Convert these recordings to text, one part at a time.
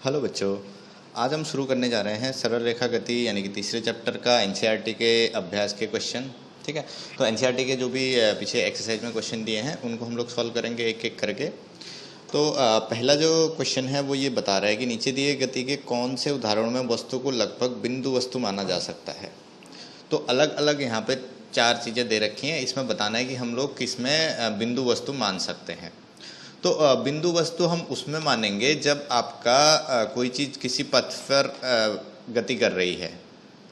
Hello बच्चों, आज हम शुरू करने जा रहे हैं सरल रेखा गति यानी कि तीसरे चैप्टर का एनसीईआरटी के अभ्यास के क्वेश्चन। ठीक है, तो एनसीईआरटी के जो भी पीछे एक्सरसाइज में क्वेश्चन दिए हैं उनको हम लोग सॉल्व करेंगे एक एक करके। तो पहला जो क्वेश्चन है वो ये बता रहा है कि नीचे दिए गति के कौन से उदाहरणों में वस्तु को लगभग बिंदु वस्तु माना जा सकता है। तो अलग अलग यहाँ पे 4 चीज़ें दे रखी हैं, इसमें बताना है कि हम लोग किस में बिंदु वस्तु मान सकते हैं। तो बिंदु वस्तु हम उसमें मानेंगे जब आपका कोई चीज़ किसी पथ पर गति कर रही है,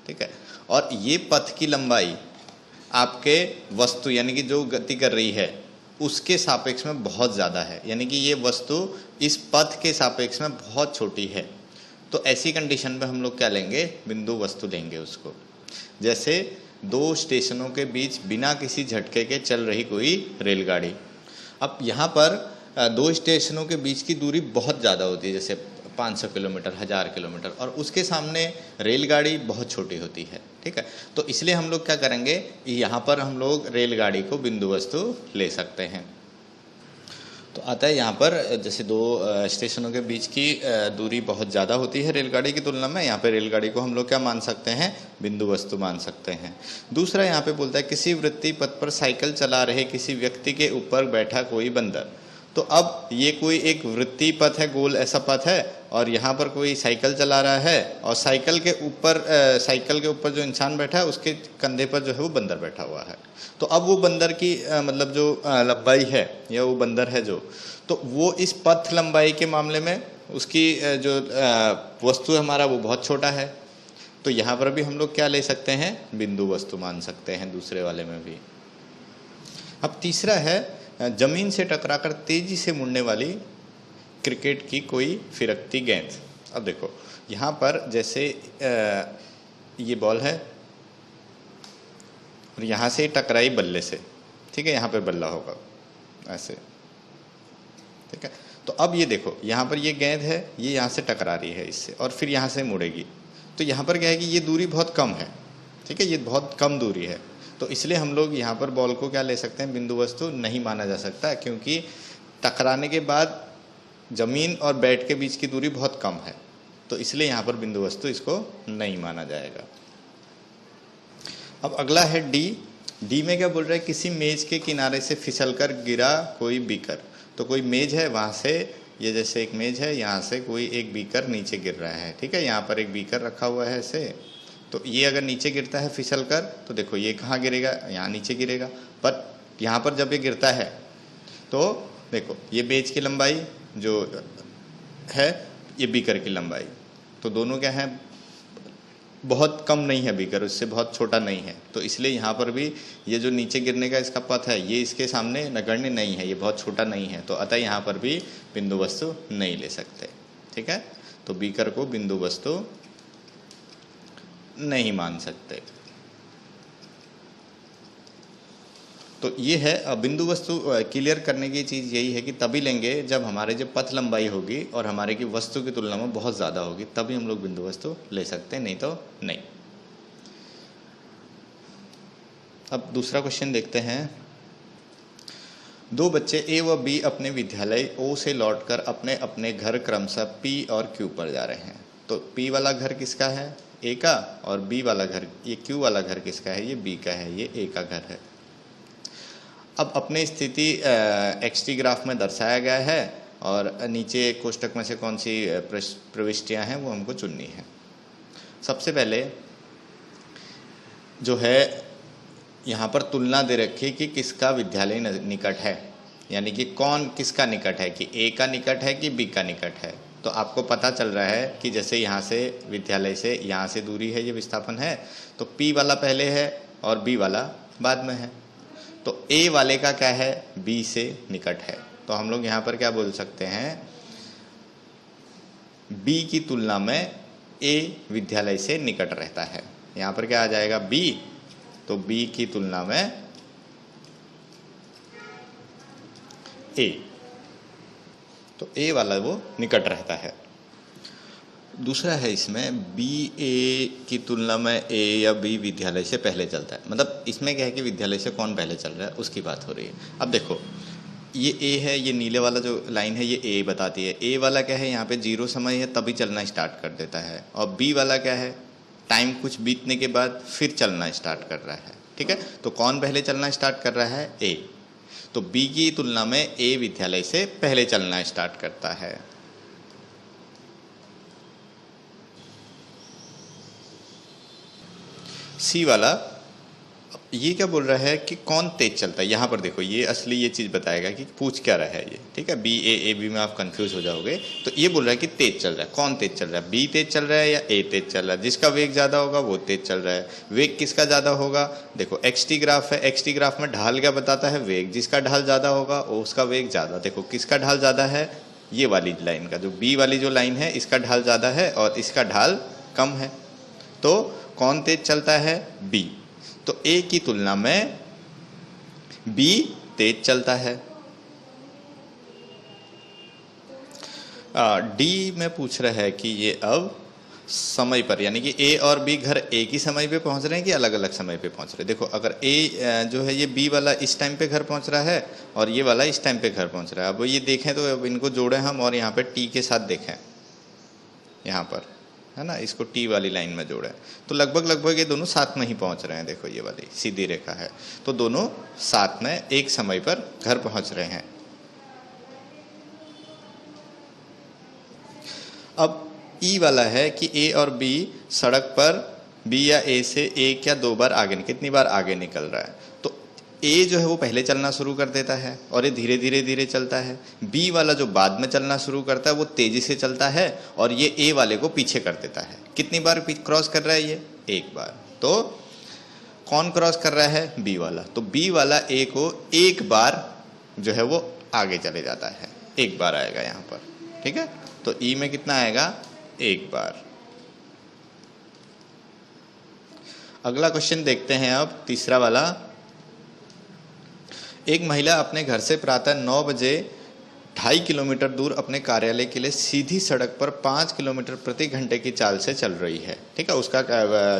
ठीक है, और ये पथ की लंबाई आपके वस्तु यानी कि जो गति कर रही है उसके सापेक्ष में बहुत ज़्यादा है, यानी कि ये वस्तु इस पथ के सापेक्ष में बहुत छोटी है। तो ऐसी कंडीशन में हम लोग क्या लेंगे, बिंदु वस्तु लेंगे उसको। जैसे 2 स्टेशनों के बीच बिना किसी झटके के चल रही कोई रेलगाड़ी। अब यहाँ पर 2 स्टेशनों के बीच की दूरी बहुत ज़्यादा होती है, जैसे 500 किलोमीटर, 1000 किलोमीटर, और उसके सामने रेलगाड़ी बहुत छोटी होती है। ठीक है, तो इसलिए हम लोग क्या करेंगे, यहाँ पर हम लोग रेलगाड़ी को बिंदु वस्तु ले सकते हैं। तो आता है यहाँ पर जैसे 2 स्टेशनों के बीच की दूरी बहुत ज़्यादा होती है रेलगाड़ी की तुलना में, यहाँ पे रेलगाड़ी को हम लोग क्या मान सकते हैं, बिंदु वस्तु मान सकते हैं। दूसरा यहाँ पे बोलता है किसी वृत्तीय पथ पर साइकिल चला रहे किसी व्यक्ति के ऊपर बैठा कोई बंदर। तो अब ये कोई एक वृत्तीय पथ है, गोल ऐसा पथ है, और यहाँ पर कोई साइकिल चला रहा है, और साइकिल के ऊपर जो इंसान बैठा है उसके कंधे पर जो है वो बंदर बैठा हुआ है। तो अब वो बंदर की मतलब जो लंबाई है, या वो बंदर है जो, तो वो इस पथ लंबाई के मामले में उसकी जो वस्तु है हमारा वो बहुत छोटा है। तो यहाँ पर भी हम लोग क्या ले सकते हैं, बिंदु वस्तु मान सकते हैं दूसरे वाले में भी। अब तीसरा है जमीन से टकराकर तेजी से मुड़ने वाली क्रिकेट की कोई फिरकती गेंद। अब देखो यहाँ पर जैसे ये बॉल है और यहाँ से टकराई बल्ले से, ठीक है, यहाँ पे बल्ला होगा ऐसे, ठीक है। तो अब ये देखो यहाँ पर ये गेंद है, ये यहाँ से टकरा रही है इससे और फिर यहाँ से मुड़ेगी। तो यहाँ पर क्या है कि ये दूरी बहुत कम है, ठीक है, ये बहुत कम दूरी है। तो इसलिए हम लोग यहाँ पर बॉल को क्या ले सकते हैं, बिंदु वस्तु नहीं माना जा सकता, क्योंकि टकराने के बाद जमीन और बैट के बीच की दूरी बहुत कम है। तो इसलिए यहाँ पर बिंदु वस्तु इसको नहीं माना जाएगा। अब अगला है डी में क्या बोल रहा है, किसी मेज के किनारे से फिसलकर गिरा कोई बीकर। तो कोई मेज है, वहाँ से ये जैसे एक मेज है, यहाँ से कोई एक बीकर नीचे गिर रहा है, ठीक है, यहाँ पर एक बीकर रखा हुआ है ऐसे। तो ये अगर नीचे गिरता है फिसल कर, तो देखो ये कहाँ गिरेगा, यहाँ नीचे गिरेगा। पर यहाँ पर जब ये गिरता है तो देखो ये मेज की लंबाई जो है, ये बीकर की लंबाई, तो दोनों क्या है, बहुत कम नहीं है, बीकर उससे बहुत छोटा नहीं है। तो इसलिए यहाँ पर भी ये जो नीचे गिरने का इसका पथ है, ये इसके सामने नगण्य नहीं है, ये बहुत छोटा नहीं है। तो अतः यहाँ पर भी बिंदु वस्तु नहीं ले सकते, ठीक है। तो बीकर को बिंदु वस्तु नहीं मान सकते। तो ये है बिंदु वस्तु क्लियर करने की चीज़ यही है कि तभी लेंगे जब हमारे जो पथ लंबाई होगी और हमारे की वस्तु की तुलना में बहुत ज़्यादा होगी, तभी हम लोग बिंदु वस्तु ले सकते हैं, नहीं तो नहीं। अब दूसरा क्वेश्चन देखते हैं। 2 बच्चे ए व बी अपने विद्यालय ओ से लौटकर अपने अपने घर क्रमशः पी और क्यू पर जा रहे हैं। तो पी वाला घर किसका है, ए का, और बी वाला घर, ये क्यू वाला घर किसका है, ये बी का है, ये ए का घर है। अब अपने स्थिति एक्सटी ग्राफ में दर्शाया गया है और नीचे कोष्टक में से कौन सी प्रविष्टियां हैं वो हमको चुननी है। सबसे पहले जो है यहाँ पर तुलना दे रखी कि किसका विद्यालय निकट है, यानी कि कौन किसका निकट है, कि ए का निकट है कि बी का निकट है। तो आपको पता चल रहा है कि जैसे यहाँ से विद्यालय से यहाँ से दूरी है, ये विस्थापन है, तो पी वाला पहले है और बी वाला बाद में है। तो ए वाले का क्या है, बी से निकट है। तो हम लोग यहाँ पर क्या बोल सकते हैं, बी की तुलना में ए विद्यालय से निकट रहता है। यहाँ पर क्या आ जाएगा, बी, तो बी की तुलना में ए, तो ए वाला वो निकट रहता है। दूसरा है इसमें बी ए की तुलना में ए या बी विद्यालय से पहले चलता है। मतलब इसमें क्या है कि विद्यालय से कौन पहले चल रहा है उसकी बात हो रही है। अब देखो ये ए है, ये नीले वाला जो लाइन है ये ए बताती है। ए वाला क्या है, यहाँ पे 0 समय है तभी चलना स्टार्ट कर देता है। और बी वाला क्या है, टाइम कुछ बीतने के बाद फिर चलना स्टार्ट कर रहा है। ठीक है, तो कौन पहले चलना स्टार्ट कर रहा है, ए। तो बी की तुलना में ए विद्यालय से पहले चलना स्टार्ट करता है। सी वाला ये क्या बोल रहा है कि कौन तेज चलता है। यहाँ पर देखो ये असली ये चीज़ बताएगा कि पूछ क्या रहा है ये। ठीक है, बी ए बी में आप कंफ्यूज हो जाओगे। तो ये बोल रहा है कि तेज चल रहा है, कौन तेज चल रहा है, बी तेज चल रहा है या ए तेज चल रहा है। जिसका वेग ज़्यादा होगा वो तेज चल रहा है। वेग किसका ज़्यादा होगा, देखो XT ग्राफ है, XT ग्राफ में ढाल क्या बताता है, वेग। जिसका ढाल ज़्यादा होगा उसका वेग ज़्यादा। देखो किसका ढाल ज़्यादा है, ये वाली लाइन का, जो बी वाली जो लाइन है इसका ढाल ज़्यादा है और इसका ढाल कम है। तो कौन तेज चलता है, बी। तो ए की तुलना में बी तेज चलता है। डी में पूछ रहा है कि ये अब समय पर, यानी कि ए और बी घर एक ही समय पे पहुंच रहे हैं कि अलग अलग समय पे पहुंच रहे हैं। देखो अगर ए जो है ये बी वाला इस टाइम पे घर पहुंच रहा है और ये वाला इस टाइम पे घर पहुंच रहा है। अब ये देखें तो अब इनको जोड़े हम और यहाँ पे टी के साथ देखें, यहाँ पर है ना, इसको टी वाली लाइन में जोड़े तो लगभग ये दोनों साथ में ही पहुंच रहे हैं। देखो ये वाली सीधी रेखा है, तो दोनों साथ में एक समय पर घर पहुंच रहे हैं। अब ई वाला है कि ए और बी सड़क पर बी या ए से एक या दो बार आगे, कितनी बार आगे निकल रहा है। तो ए जो है वो पहले चलना शुरू कर देता है और ये धीरे धीरे चलता है। बी वाला जो बाद में चलना शुरू करता है वो तेजी से चलता है और ये ए वाले को पीछे कर देता है। कितनी बार क्रॉस कर रहा है ये, एक बार। तो कौन क्रॉस कर रहा है, बी वाला। तो बी वाला ए को एक बार जो है वो आगे चले जाता है, एक बार आएगा यहाँ पर। ठीक है, तो ई में कितना आएगा, एक बार। अगला क्वेश्चन देखते हैं अब, तीसरा वाला। एक महिला अपने घर से प्रातः 9 बजे 2.5 किलोमीटर दूर अपने कार्यालय के लिए सीधी सड़क पर 5 किलोमीटर प्रति घंटे की चाल से चल रही है। ठीक है, उसका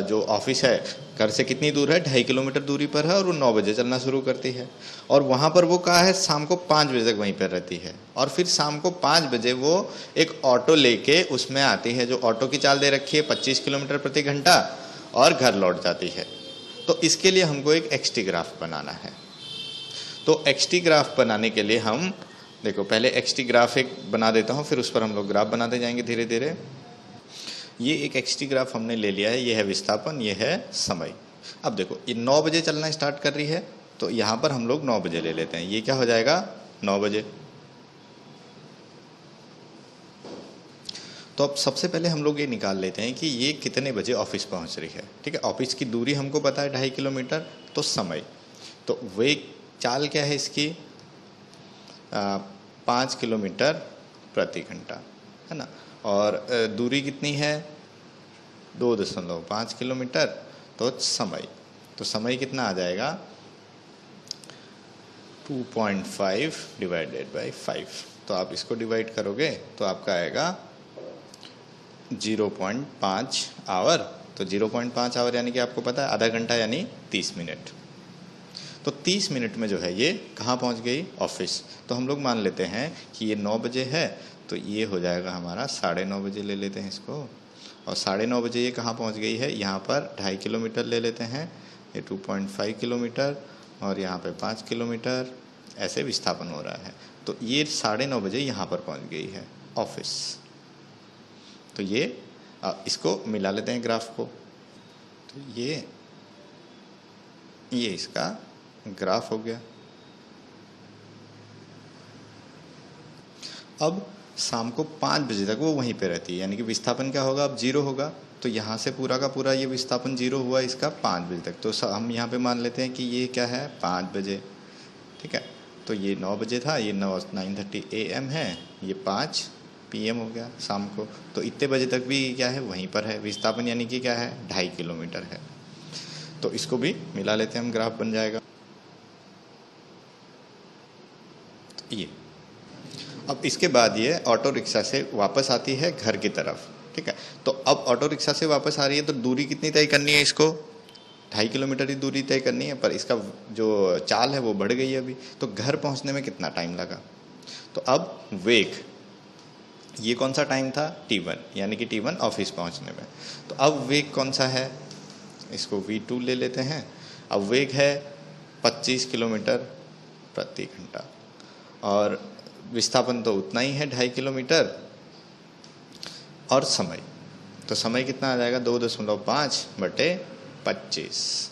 जो ऑफिस है घर से कितनी दूर है, 2.5 किलोमीटर दूरी पर है और वो 9 बजे चलना शुरू करती है। और वहाँ पर वो कहा है शाम को 5 बजे तक वहीं पर रहती है। और फिर शाम को 5 बजे वो एक ऑटो लेके उसमें आती है, जो ऑटो की चाल दे रखी है 25 किलोमीटर प्रति घंटा, और घर लौट जाती है। तो इसके लिए हमको एक XT ग्राफ बनाना है। तो XT ग्राफ बनाने के लिए हम देखो पहले XT ग्राफ एक बना देता हूँ, फिर उस पर हम लोग ग्राफ बनाते जाएंगे धीरे धीरे। ये एक XT ग्राफ हमने ले लिया है, ये है विस्थापन, ये है समय। अब देखो ये 9 बजे चलना स्टार्ट कर रही है, तो यहाँ पर हम लोग 9 बजे ले लेते हैं। ये क्या हो जाएगा, 9 बजे। तो अब सबसे पहले हम लोग ये निकाल लेते हैं कि ये कितने बजे ऑफिस पहुँच रही है। ठीक है, ऑफिस की दूरी हमको पता है 2.5 किलोमीटर, तो समय, तो वेग चाल क्या है इसकी, 5 किलोमीटर प्रति घंटा, है ना। और दूरी कितनी है, 2.5 किलोमीटर। तो समय कितना आ जाएगा, 2.5 डिवाइडेड बाई 5। तो आप इसको डिवाइड करोगे तो आपका आएगा 0.5 आवर। तो 0.5 आवर यानी कि आपको पता है आधा घंटा यानी 30 मिनट। तो 30 मिनट में जो है ये कहाँ पहुँच गई, ऑफिस। तो हम लोग मान लेते हैं कि ये 9 बजे है, तो ये हो जाएगा हमारा 9:30 बजे ले लेते हैं इसको। और 9:30 बजे ये कहाँ पहुँच गई है, यहाँ पर 2.5 किलोमीटर ले लेते हैं, ये 2.5 किलोमीटर और यहाँ पे 5 किलोमीटर, ऐसे विस्थापन हो रहा है। तो ये 9:30 बजे यहाँ पर पहुँच गई है ऑफिस। तो ये इसको मिला लेते हैं ग्राफ को। तो ये इसका ग्राफ हो गया। अब शाम को 5 बजे तक वो वहीं पे रहती है, यानी कि विस्थापन क्या होगा, अब 0 होगा। तो यहाँ से पूरा का पूरा ये विस्थापन 0 हुआ इसका 5 बजे तक। तो हम यहाँ पे मान लेते हैं कि ये क्या है, 5 बजे। ठीक है, तो ये 9 बजे था, ये 9:30 AM है, ये 5 PM हो गया शाम को। तो इतने बजे तक भी क्या है, वहीं पर है विस्थापन, यानी कि क्या है, 2.5 किलोमीटर है। तो इसको भी मिला लेते हैं हम, ग्राफ बन जाएगा ये। अब इसके बाद ये ऑटो रिक्शा से वापस आती है घर की तरफ। ठीक है, तो अब ऑटो रिक्शा से वापस आ रही है, तो दूरी कितनी तय करनी है इसको, 2.5 किलोमीटर ही दूरी तय करनी है, पर इसका जो चाल है वो बढ़ गई है अभी, तो घर पहुंचने में कितना टाइम लगा। तो अब वेग, ये कौन सा टाइम था, t1, यानी कि t1 ऑफिस पहुंचने में। तो अब वेग कौन सा है, इसको v2 ले लेते हैं। अब वेग है 25 किलोमीटर प्रति घंटा और विस्थापन तो उतना ही है 2.5 किलोमीटर, और समय, तो समय कितना आ जाएगा 2.5/25,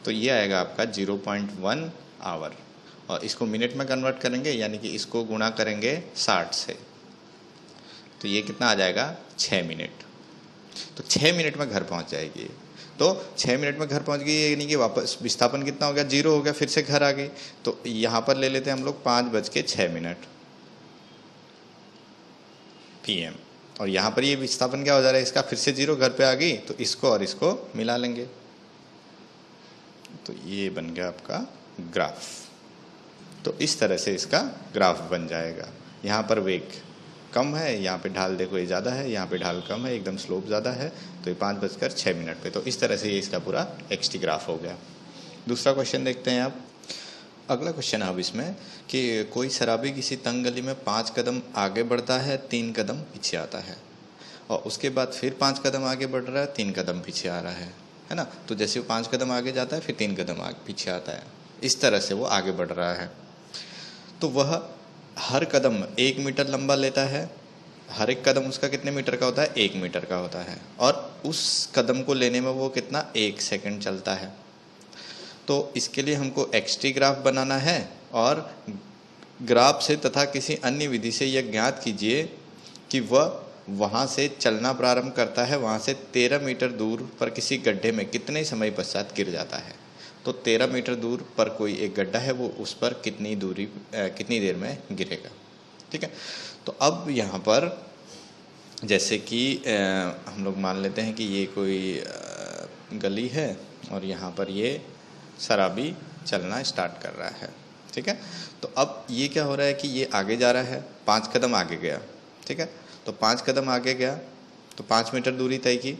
तो ये आएगा आपका 0.1 आवर। और इसको मिनट में कन्वर्ट करेंगे, यानी कि इसको गुणा करेंगे 60 से, तो ये कितना आ जाएगा 6 मिनट। तो 6 मिनट में घर पहुंच जाएगी। तो 6 मिनट में घर पहुंच गई, यानी कि वापस विस्थापन कितना हो गया, 0 हो गया, फिर से घर आ गई। तो यहाँ पर ले लेते हैं हम लोग 5:06 PM, और यहाँ पर ये विस्थापन क्या हो जा रहा है इसका, फिर से 0, घर पे आ गई, तो इसको और इसको मिला लेंगे। तो ये बन गया आपका ग्राफ। तो इस तरह से इसका ग्राफ बन जाएगा। यहाँ पर वेग कम है, यहाँ पे ढाल देखो ये ज़्यादा है, यहाँ पे ढाल कम है, एकदम स्लोप ज़्यादा है, तो ये 5:06 पे। तो इस तरह से ये इसका पूरा xt ग्राफ हो गया। दूसरा क्वेश्चन देखते हैं आप। अगला क्वेश्चन है अब इसमें कि कोई शराबी किसी तंग गली में 5 कदम आगे बढ़ता है, 3 कदम पीछे आता है, और उसके बाद फिर 5 कदम आगे बढ़ रहा है, 3 कदम पीछे आ रहा है ना। तो जैसे वो 5 कदम आगे जाता है, फिर 3 कदम आगे पीछे आता है, इस तरह से वो आगे बढ़ रहा है। तो वह हर कदम 1 मीटर लंबा लेता है, हर एक कदम उसका कितने मीटर का होता है, 1 मीटर का होता है, और उस कदम को लेने में वो कितना 1 सेकंड चलता है। तो इसके लिए हमको xt ग्राफ बनाना है, और ग्राफ से तथा किसी अन्य विधि से यह ज्ञात कीजिए कि वह वहाँ से चलना प्रारंभ करता है, वहाँ से 13 मीटर दूर पर किसी गड्ढे में कितने समय पश्चात गिर जाता है। तो 13 मीटर दूर पर कोई एक गड्ढा है, वो उस पर कितनी देर में गिरेगा। ठीक है। तो अब यहाँ पर जैसे कि हम लोग मान लेते हैं कि ये कोई गली है, और यहाँ पर ये शराबी चलना स्टार्ट कर रहा है। ठीक है। तो अब ये क्या हो रहा है कि ये आगे जा रहा है, 5 कदम आगे गया। ठीक है। तो 5 कदम आगे गया, तो 5 मीटर दूरी तय की,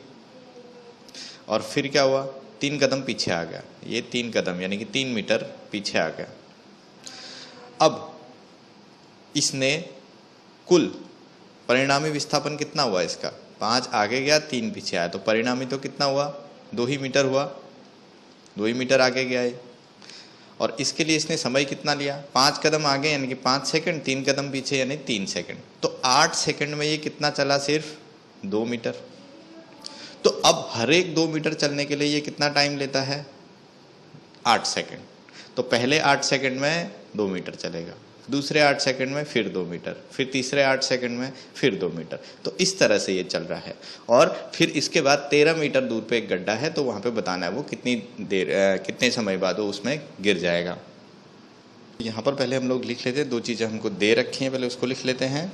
और फिर क्या हुआ, 3 कदम पीछे आ गया। ये 3 कदम यानी कि 3 मीटर पीछे आ गया। अब इसने कुल परिणामी विस्थापन कितना हुआ इसका, 5 आगे गया, 3 पीछे आया, तो परिणामी तो कितना हुआ, 2 ही मीटर हुआ, 2 ही मीटर आगे गया है। और इसके लिए इसने समय कितना लिया, 5 कदम आगे यानी कि 5 सेकंड, 3 कदम पीछे यानी 3 सेकंड, तो 8 सेकंड में ये कितना चला, सिर्फ 2 मीटर। तो अब हर एक 2 मीटर चलने के लिए ये कितना टाइम लेता है, 8 सेकंड। तो पहले 8 सेकंड में 2 मीटर चलेगा, दूसरे 8 सेकंड में फिर 2 मीटर, फिर तीसरे 8 सेकंड में फिर 2 मीटर। तो इस तरह से ये चल रहा है। और फिर इसके बाद 13 मीटर दूर पे एक गड्ढा है, तो वहाँ पे बताना है वो कितने समय बाद वो उसमें गिर जाएगा। यहाँ पर पहले हम लोग लिख लेते हैं, 2 चीज़ें हमको दे रखी हैं, पहले उसको लिख लेते हैं।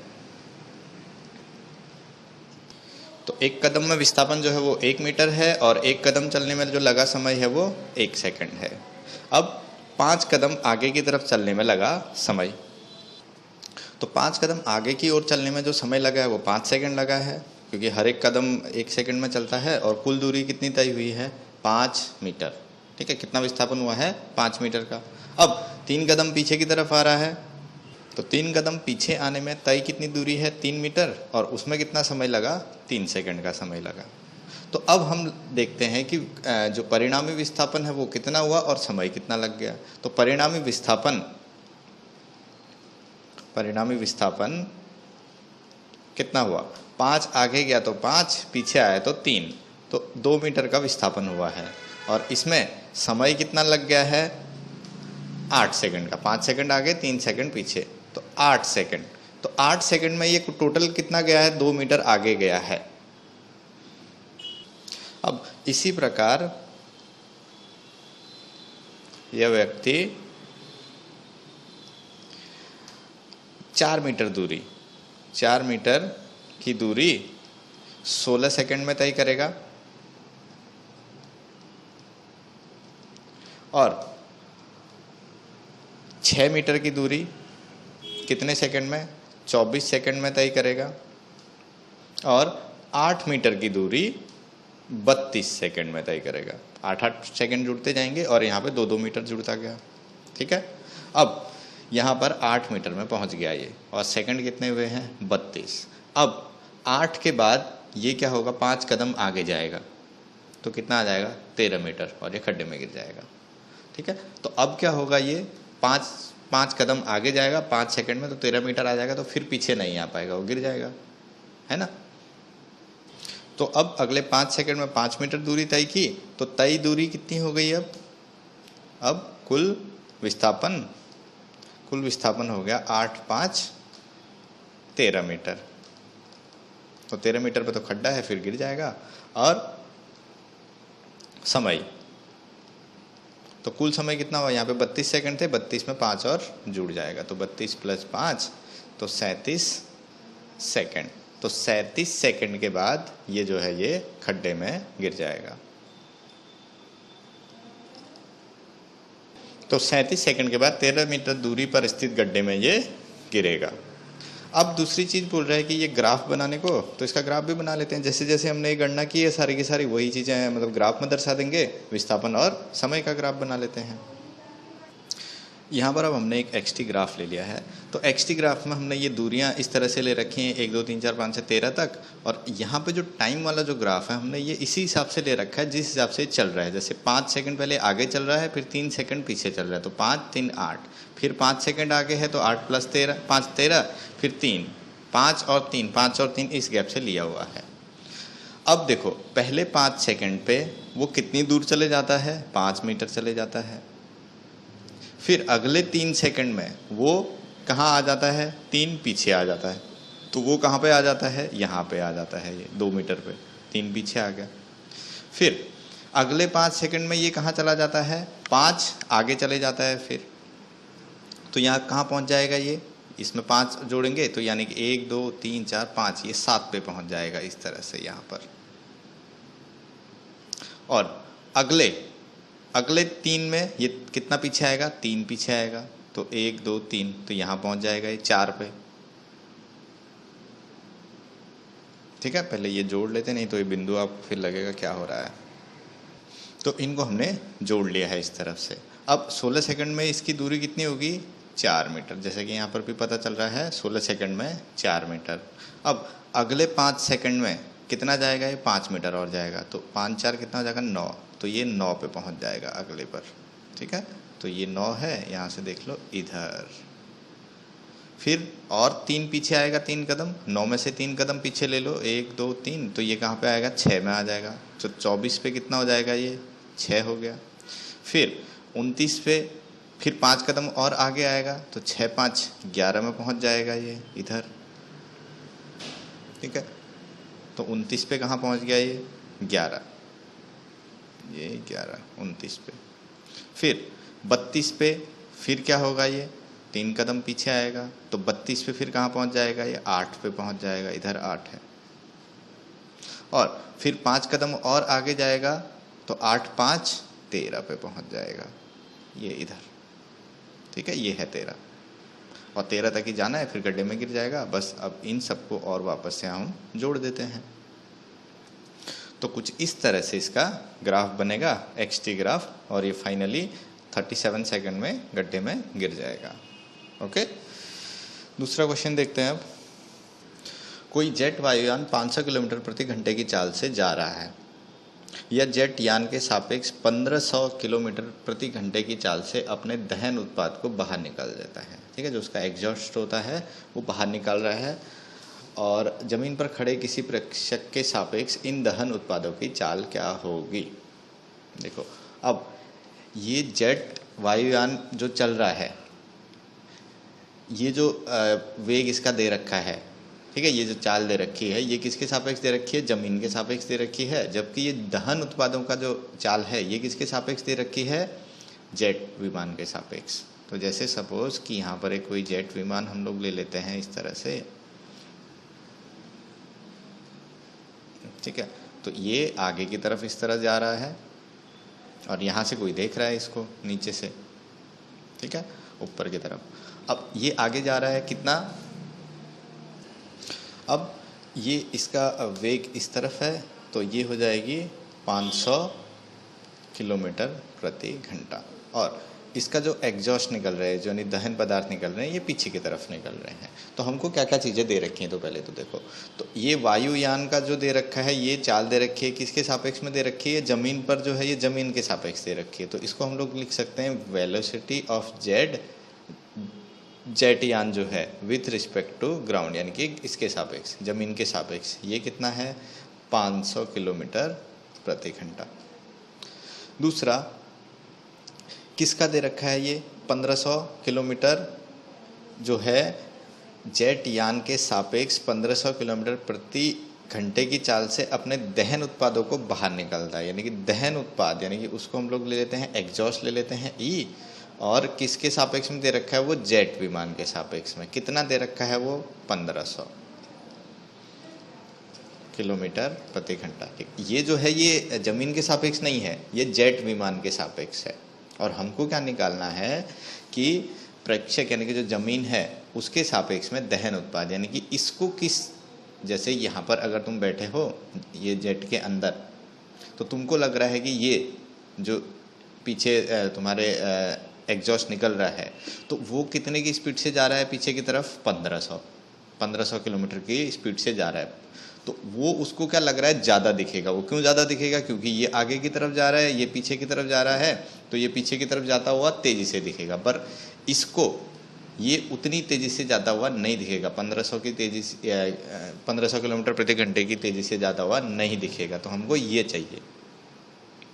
तो एक कदम में विस्थापन जो है वो 1 मीटर है, और एक कदम चलने में जो लगा समय है वो 1 सेकंड है। अब 5 कदम आगे की तरफ चलने में लगा समय, तो 5 कदम आगे की ओर चलने में जो समय लगा है वो 5 सेकंड लगा है, क्योंकि हर एक कदम 1 सेकंड में चलता है, और कुल दूरी कितनी तय हुई है, 5 मीटर। ठीक है। कितना विस्थापन हुआ है, 5 मीटर का। अब 3 कदम पीछे की तरफ आ रहा है, तो 3 कदम पीछे आने में तय कितनी दूरी है, 3 मीटर, और उसमें कितना समय लगा, 3 सेकंड का समय लगा। तो अब हम देखते हैं कि जो परिणामी विस्थापन है वो कितना हुआ और समय कितना लग गया। तो परिणामी विस्थापन कितना हुआ, 5 आगे गया तो 5, पीछे आया तो 3, तो 2 मीटर का विस्थापन हुआ है। और इसमें समय कितना लग गया है, 8 सेकंड का, 5 सेकंड आगे, 3 सेकंड पीछे, तो 8 सेकंड। तो 8 सेकंड में ये टोटल कितना गया है, 2 मीटर आगे गया है। अब इसी प्रकार यह व्यक्ति 4 मीटर की दूरी 16 सेकंड में तय करेगा, और 6 मीटर की दूरी कितने सेकंड में, 24 सेकंड में तय करेगा, और 8 मीटर की दूरी 32 सेकंड में तय करेगा। 8-8 सेकंड जुड़ते जाएंगे और यहाँ पे 2-2 मीटर जुड़ता गया। ठीक है, अब यहाँ पर 8 मीटर में पहुँच गया ये, और सेकंड कितने हुए हैं 32। अब 8 के बाद ये क्या होगा, 5 कदम आगे जाएगा तो कितना आ जाएगा 13 मीटर, और ये खड्डे में गिर जाएगा। ठीक है, तो अब क्या होगा, ये 5 कदम आगे जाएगा 5 सेकंड में, तो 13 मीटर आ जाएगा, तो फिर पीछे नहीं आ पाएगा, वो गिर जाएगा, है ना। तो अब अगले 5 सेकंड में 5 मीटर दूरी तय की, तो तय दूरी कितनी हो गई अब कुल विस्थापन हो गया 8 5 13 मीटर। तो 13 मीटर पे तो खड्डा है, फिर गिर जाएगा। और समय, तो कुल समय कितना हुआ, यहाँ पे 32 सेकंड थे, 32 में 5 और जुड़ जाएगा, तो 32 + 5 तो 37 सेकंड। तो 37 सेकंड के बाद ये जो है ये खड्डे में गिर जाएगा। तो 37 सेकंड के बाद 13 मीटर दूरी पर स्थित गड्ढे में ये गिरेगा। अब दूसरी चीज़ बोल रहा है कि ये ग्राफ बनाने को, तो इसका ग्राफ भी बना लेते हैं। जैसे जैसे हमने ये गणना की है सारी की सारी वही चीज़ें हैं, मतलब ग्राफ में दर्शा देंगे, विस्थापन और समय का ग्राफ बना लेते हैं। यहाँ पर अब हमने एक XT ग्राफ ले लिया है। तो XT ग्राफ में हमने ये दूरियाँ इस तरह से ले रखी हैं 1 2 3 4 5 से 13 तक, और यहाँ पे जो टाइम वाला जो ग्राफ है हमने ये इसी हिसाब से ले रखा है जिस हिसाब से चल रहा है। जैसे 5 सेकंड पहले आगे चल रहा है, फिर 3 सेकंड पीछे चल रहा है, तो 5 3 8, फिर 5 सेकंड आगे है तो 8 + 13 5 13, फिर 3 5 और 3 इस गैप से लिया हुआ है। अब देखो पहले 5 सेकंड पे वो कितनी दूर चले जाता है, 5 मीटर चले जाता है। फिर अगले 3 सेकंड में वो कहाँ आ जाता है, 3 पीछे आ जाता है, तो वो कहाँ पे आ जाता है, यहाँ पे आ जाता है, ये 2 मीटर पे 3 पीछे आ गया। फिर अगले 5 सेकंड में ये कहाँ चला जाता है, 5 आगे चले जाता है, फिर तो यहाँ कहाँ पहुँच जाएगा, ये इसमें 5 जोड़ेंगे तो यानी कि 1 2 3 4 5 ये 7 पे पहुँच जाएगा इस तरह से यहाँ पर। और अगले 3 में ये कितना पीछे आएगा, 3 पीछे आएगा, तो 1 2 3 तो यहाँ पहुँच जाएगा ये 4 पे। ठीक है, पहले ये जोड़ लेते, नहीं तो ये बिंदु आपको फिर लगेगा क्या हो रहा है। तो इनको हमने जोड़ लिया है इस तरफ से। अब 16 सेकंड में इसकी दूरी कितनी होगी, 4 मीटर, जैसे कि यहाँ पर भी पता चल रहा है 16 सेकंड में 4 मीटर। अब अगले 5 सेकंड में कितना जाएगा, ये 5 मीटर और जाएगा, तो 5 4 कितना हो जाएगा 9, तो ये 9 पे पहुँच जाएगा अगले पर। ठीक है, तो ये 9 है, यहाँ से देख लो इधर। फिर और 3 पीछे आएगा, 3 कदम, 9 में से 3 कदम पीछे ले लो, 1 2 3, तो ये कहाँ पे आएगा, 6 में आ जाएगा, तो 24 पे कितना हो जाएगा, ये 6 हो गया। फिर 29 पे फिर 5 कदम और आगे आएगा, तो 6 5 11 में पहुँच जाएगा ये इधर। ठीक है, तो 29 पे कहाँ पहुँच गया, ये 11, ये 11 29 पे। फिर 32 पे फिर क्या होगा, ये 3 कदम पीछे आएगा, तो 32 पे फिर कहाँ पहुँच जाएगा, ये 8 पे पहुँच जाएगा, इधर 8 है। और फिर 5 कदम और आगे जाएगा, तो 8 5 13 पे पहुँच जाएगा, ये इधर। ठीक है, ये है 13, और 13 तक ही जाना है, फिर गड्ढे में गिर जाएगा। बस अब इन सबको और वापस से हम जोड़ देते हैं, तो कुछ इस तरह से इसका ग्राफ बनेगा, XT ग्राफ, और ये फाइनली 37 सेकंड में गड्ढे में गिर जाएगा। ओके, दूसरा क्वेश्चन देखते हैं अब। कोई जेट वायुयान 500 किलोमीटर प्रति घंटे की चाल से जा रहा है। यह जेट यान के सापेक्ष 1500 किलोमीटर प्रति घंटे की चाल से अपने दहन उत्पाद को बाहर निकाल देता है। ठीक है, जो उसका एग्जॉस्ट होता है वो बाहर निकाल रहा है, और जमीन पर खड़े किसी प्रेक्षक के सापेक्ष इन दहन उत्पादों की चाल क्या होगी। देखो, अब ये जेट वायुयान जो चल रहा है, ये जो वेग इसका दे रखा है, ठीक है, ये जो चाल दे रखी है, ये किसके सापेक्ष दे रखी है, जमीन के सापेक्ष दे रखी है। जबकि ये दहन उत्पादों का जो चाल है ये किसके सापेक्ष दे रखी है, जेट विमान के सापेक्ष। तो जैसे सपोज कि यहाँ पर एक कोई जेट विमान हम लोग ले लेते हैं इस तरह से। ठीक है, तो ये आगे की तरफ इस तरह जा रहा है, और यहाँ से कोई देख रहा है इसको नीचे से। ठीक है, ऊपर की तरफ। अब ये आगे जा रहा है कितना, अब ये इसका वेग इस तरफ है, तो ये हो जाएगी 500 किलोमीटर प्रति घंटा। और इसका जो एग्जॉस्ट निकल रहे हैं, जो यानी दहन पदार्थ निकल रहे हैं, ये पीछे की तरफ निकल रहे हैं। तो हमको क्या क्या चीज़ें दे रखी हैं, तो पहले तो देखो, तो ये वायुयान का जो दे रखा है, ये चाल दे रखी है, किसके सापेक्ष में दे रखी है, ज़मीन पर जो है ये ज़मीन के सापेक्ष दे रखी है। तो इसको हम लोग लिख सकते हैं वेलोसिटी ऑफ जेट यान जो है विथ रिस्पेक्ट टू ग्राउंड, यानी कि इसके सापेक्ष, जमीन के सापेक्ष, ये कितना है 500 किलोमीटर प्रति घंटा। दूसरा किसका दे रखा है, ये 1500 किलोमीटर जो है जेट यान के सापेक्ष 1500 किलोमीटर प्रति घंटे की चाल से अपने दहन उत्पादों को बाहर निकलता है। यानी कि दहन उत्पाद, यानी कि उसको हम लोग ले लेते हैं एग्जॉस्ट ले लेते हैं ई, और किसके सापेक्ष में दे रखा है, वो जेट विमान के सापेक्ष में। कितना दे रखा है वो 1500 किलोमीटर प्रति घंटा। ये जो है ये जमीन के सापेक्ष नहीं है, ये जेट विमान के सापेक्ष है। और हमको क्या निकालना है कि प्रेक्षक यानी कि जो जमीन है उसके सापेक्ष में दहन उत्पाद, यानी कि इसको किस, जैसे यहाँ पर अगर तुम बैठे हो ये जेट के अंदर, तो तुमको लग रहा है कि ये जो पीछे तुम्हारे एग्जॉस्ट निकल रहा है, तो वो कितने की स्पीड से जा रहा है पीछे की तरफ, 1500 किलोमीटर की स्पीड से जा रहा है। तो वो उसको क्या लग रहा है, ज़्यादा दिखेगा। वो क्यों ज़्यादा दिखेगा, क्योंकि ये आगे की तरफ जा रहा है, ये पीछे की तरफ जा रहा है, तो ये पीछे की तरफ जाता हुआ तेज़ी से दिखेगा। पर इसको ये उतनी तेज़ी से जाता हुआ नहीं दिखेगा, 1500 की तेज़ी से 1500 किलोमीटर प्रति घंटे की तेज़ी से जाता हुआ नहीं दिखेगा। तो हमको ये चाहिए,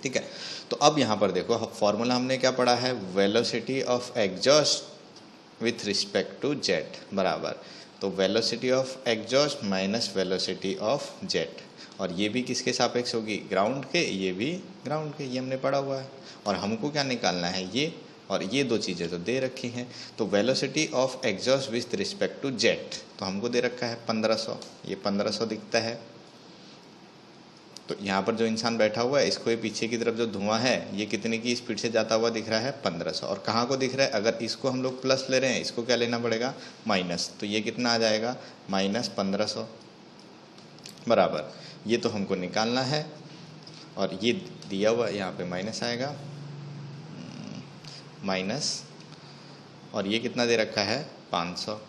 ठीक है। तो अब यहाँ पर देखो फॉर्मूला हमने क्या पढ़ा है, velocity of exhaust with respect to jet बराबर, तो velocity of exhaust minus velocity of jet, और ये भी किसके सापेक्ष होगी, ग्राउंड के, ये भी ग्राउंड के, ये हमने पढ़ा हुआ है। और हमको क्या निकालना है, ये और ये दो चीज़ें तो दे रखी हैं। तो velocity of exhaust with respect to jet, तो हमको दे रखा है 1500, ये 1500 दिखता है। तो यहाँ पर जो इंसान बैठा हुआ है, इसको ये पीछे की तरफ जो धुआं है, ये कितने की स्पीड से जाता हुआ दिख रहा है, 1500। और कहाँ को दिख रहा है, अगर इसको हम लोग प्लस ले रहे हैं, इसको क्या लेना पड़ेगा, माइनस, तो ये कितना आ जाएगा, -1500 बराबर, ये तो हमको निकालना है। और ये दिया हुआ यहाँ पे माइनस आएगा, माइनस, और ये कितना दे रखा है 500।